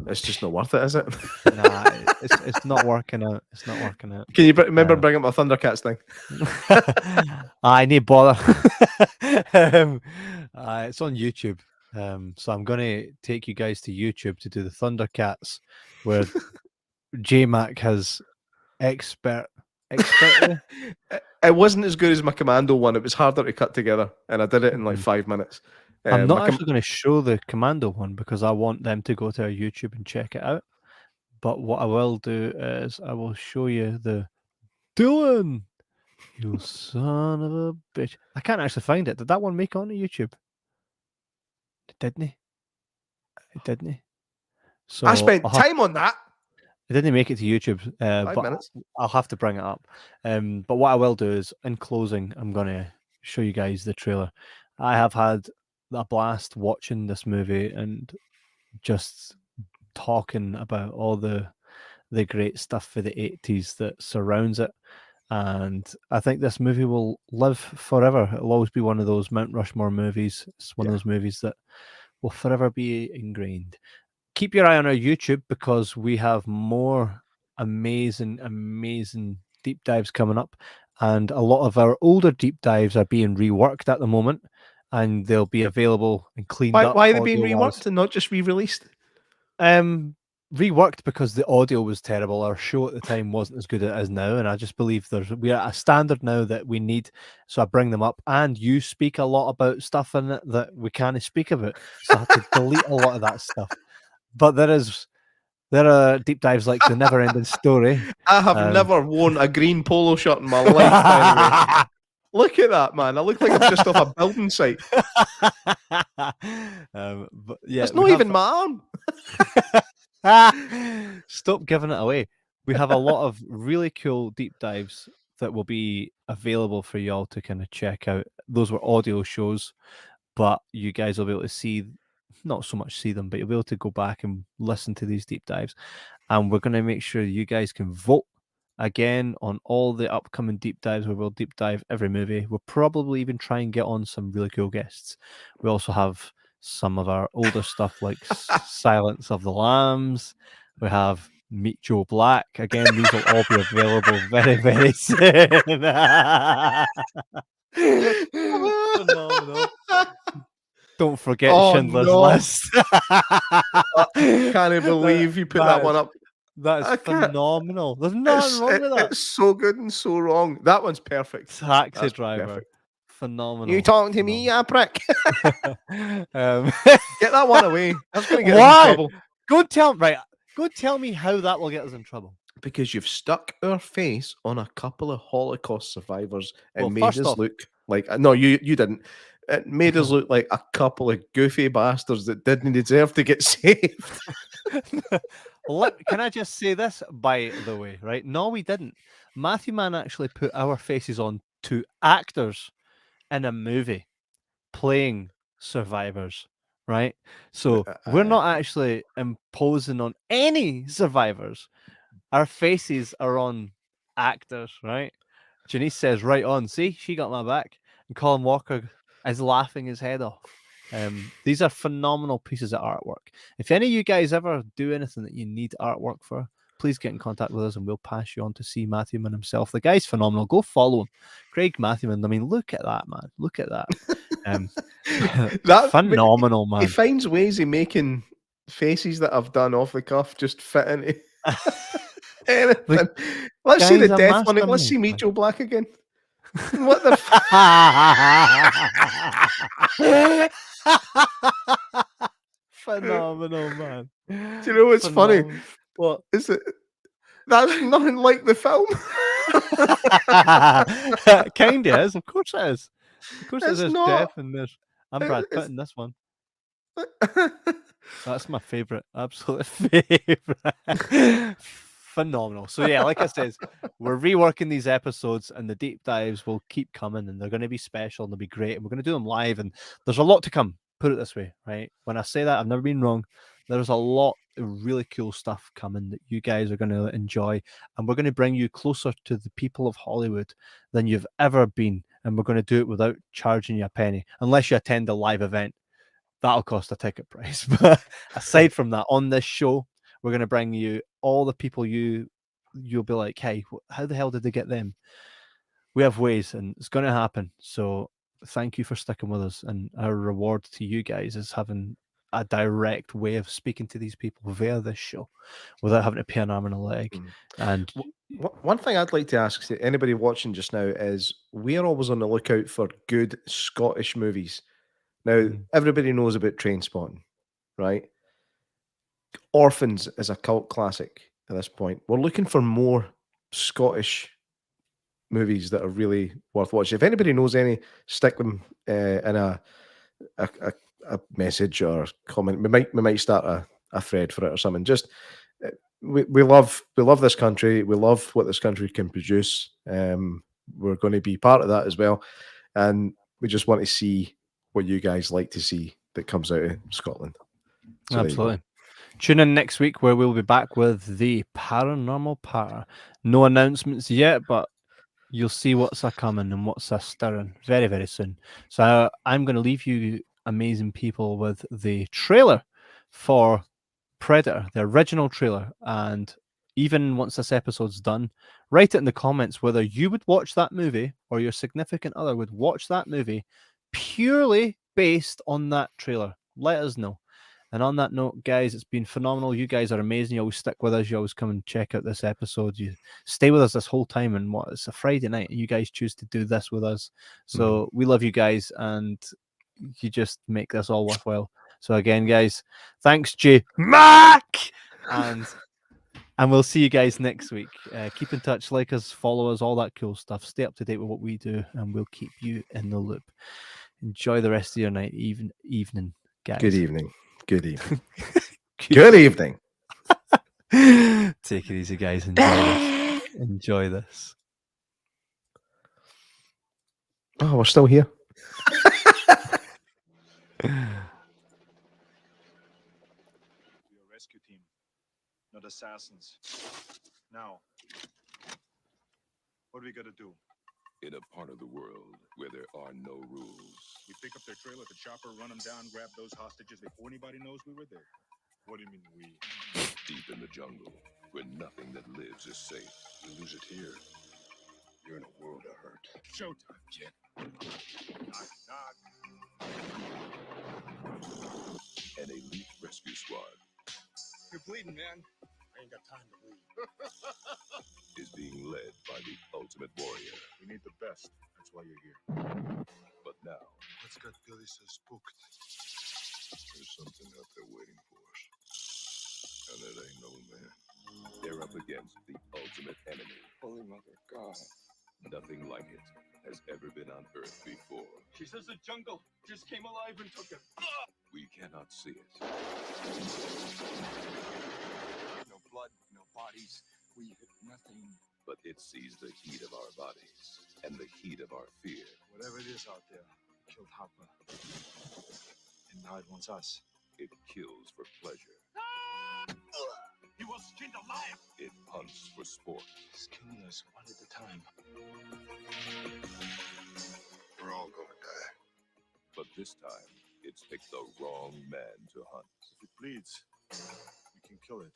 It's just not worth it, is it? Nah, it's not working out. It's not working out. Can you remember bringing up my Thundercats thing? I need bother. It's on YouTube. So I'm going to take you guys to YouTube to do the Thundercats, where J-Mac has expertly. It wasn't as good as my commando one. It was harder to cut together, and I did it in like 5 minutes. I'm not actually going to show the commando one because I want them to go to our YouTube and check it out. But what I will do is I will show you the Dylan, you son of a bitch. I can't actually find it. Did that one make it onto YouTube? Didn't he? It didn't. So I spent time on that. It didn't make it to YouTube, 5 but minutes. I'll have to bring it up. But what I will do is, in closing, I'm going to show you guys the trailer. I have had a blast watching this movie and just talking about all the great stuff for the 80s that surrounds it. And I think this movie will live forever. It'll always be one of those Mount Rushmore movies. It's one of those movies that will forever be ingrained. Keep your eye on our YouTube because we have more amazing deep dives coming up. And a lot of our older deep dives are being reworked at the moment. And they'll be available and cleaned up. Why are they being reworked and not just re-released? Reworked because the audio was terrible. Our show at the time wasn't as good as it is now, and I just believe we're at a standard now that we need. So I bring them up, and you speak a lot about stuff in it that we can't speak about. So I have to delete a lot of that stuff. But there are deep dives like the Never Ending Story. I have never worn a green polo shirt in my life. Anyway. Look at that, man. I look like I'm just off a building site. But yeah, it's not even my arm. Stop giving it away. We have a lot of really cool deep dives that will be available for y'all to kind of check out. Those were audio shows, but you guys will be able to see, not so much see them, but you'll be able to go back and listen to these deep dives. And we're going to make sure you guys can vote again on all the upcoming deep dives where we'll deep dive every movie. We'll probably even try and get on some really cool guests. We also have some of our older stuff like Silence of the Lambs. We have Meet Joe Black. Again, these will all be available very, very soon. Phenomenal. Don't forget Oh, Schindler's no. List. Can't believe you put that one up. That's I can't- phenomenal. There's nothing wrong with that. It's so good and so wrong. That one's perfect. Taxi That's Driver. perfect. Phenomenal. You talking to me, you prick? Um, Get that one away. That's going to get us Why? in trouble. Go tell me how that will get us in trouble. Because you've stuck our face on a couple of Holocaust survivors and Well, made first us off- look like no, you didn't. It made us look like a couple of goofy bastards that didn't deserve to get saved. Can I just say this, by the way, right? No, we didn't. Matthew Mann actually put our faces on to actors in a movie playing survivors, right? So we're not actually imposing on any survivors. Our faces are on actors, right? Janice says, right on. See, she got my back. And Colin Walker is laughing his head off. These are phenomenal pieces of artwork. If any of you guys ever do anything that you need artwork for, please get in contact with us and we'll pass you on to see Matthewman himself. The guy's phenomenal. Go follow him. Craig Matthewman. I mean, look at that, man. Look at that. That phenomenal, man. He finds ways of making faces that I've done off the cuff just fit into anything. Let's see the guy's a death one. Let's mastermind, see Meet man. Joe Black again. What the phenomenal, man. Do you know what's funny? What is it? That's nothing like the film. Kinda is, of course it is. Of course It's there's not. death in this. I'm Brad It's- Pitt in this one. That's my favorite, absolute favorite. Phenomenal. So yeah, like I says, we're reworking these episodes and the deep dives will keep coming and they're going to be special and they'll be great and we're going to do them live and there's a lot to come. Put it this way, right? When I say that, I've never been wrong. There's a lot of really cool stuff coming that you guys are going to enjoy and we're going to bring you closer to the people of Hollywood than you've ever been, and we're going to do it without charging you a penny unless you attend a live event. That'll cost a ticket price. But aside from that, on this show, we're going to bring you all the people you'll be like, hey, how the hell did they get them? We have ways and it's going to happen. So thank you for sticking with us. And our reward to you guys is having a direct way of speaking to these people via this show without having to pay an arm and a leg. And one thing I'd like to ask to anybody watching just now is we're always on the lookout for good Scottish movies. Now, everybody knows about Trainspotting, right? Orphans is a cult classic at this point. We're looking for more Scottish movies that are really worth watching. If anybody knows any, stick them in a message or comment. We might start a thread for it or something. Just we love this country. We love what this country can produce. We're going to be part of that as well, and we just want to see what you guys like to see that comes out of Scotland. So absolutely. Tune in next week where we'll be back with the Paranormal Para. No announcements yet, but you'll see what's a coming and what's a stirring very, very soon. So I'm going to leave you amazing people with the trailer for Predator, the original trailer. And even once this episode's done, write it in the comments whether you would watch that movie or your significant other would watch that movie purely based on that trailer. Let us know. And on that note, guys, it's been phenomenal. You guys are amazing. You always stick with us. You always come and check out this episode. You stay with us this whole time. And it's a Friday night, and you guys choose to do this with us. So we love you guys, and you just make this all worthwhile. So again, guys, thanks, Mack, and we'll see you guys next week. Keep in touch, like us, follow us, all that cool stuff. Stay up to date with what we do, and we'll keep you in the loop. Enjoy the rest of your night, evening, guys. Good evening. Good evening. Good evening. Take it easy, guys. Enjoy this. Enjoy this. Oh, we're still here. We're a rescue team, not assassins. Now, what are we gonna do? In a part of the world where there are no rules. We pick up their trailer at the chopper, run them down, grab those hostages before anybody knows we were there. What do you mean we? Deep in the jungle, where nothing that lives is safe. You lose it here, you're in a world of hurt. Showtime, kid. Knock, knock. An elite rescue squad You're bleeding, man. I ain't got time to bleed. is being led by the ultimate warrior. We need the best. That's why you're here. But now, What's got Billy so spooked? there's something out there waiting for us. And it ain't no man. They're up against the ultimate enemy. Holy Mother God. Nothing like it has ever been on Earth before. She says the jungle just came alive and took him. We cannot see it, No blood, no bodies. We hit nothing. but it sees the heat of our bodies and the heat of our fear. Whatever it is out there, it killed Hopper. And now it wants us. It kills for pleasure. He was skinned alive. It hunts for sport. He's killing us one at a time. We're all gonna die. But this time, it's picked the wrong man to hunt. If it bleeds, we can kill it.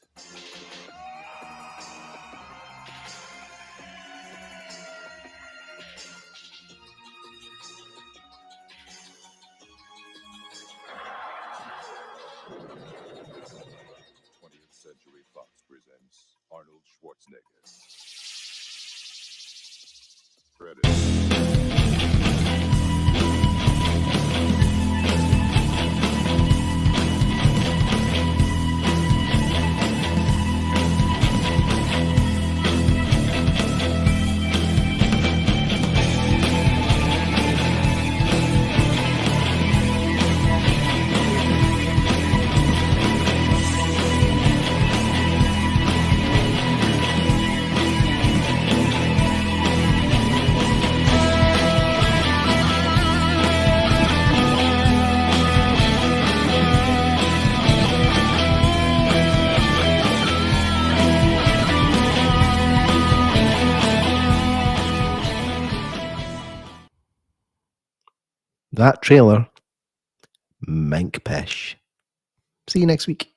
Century Fox presents Arnold Schwarzenegger. Predator. That trailer, Mink Pish. See you next week.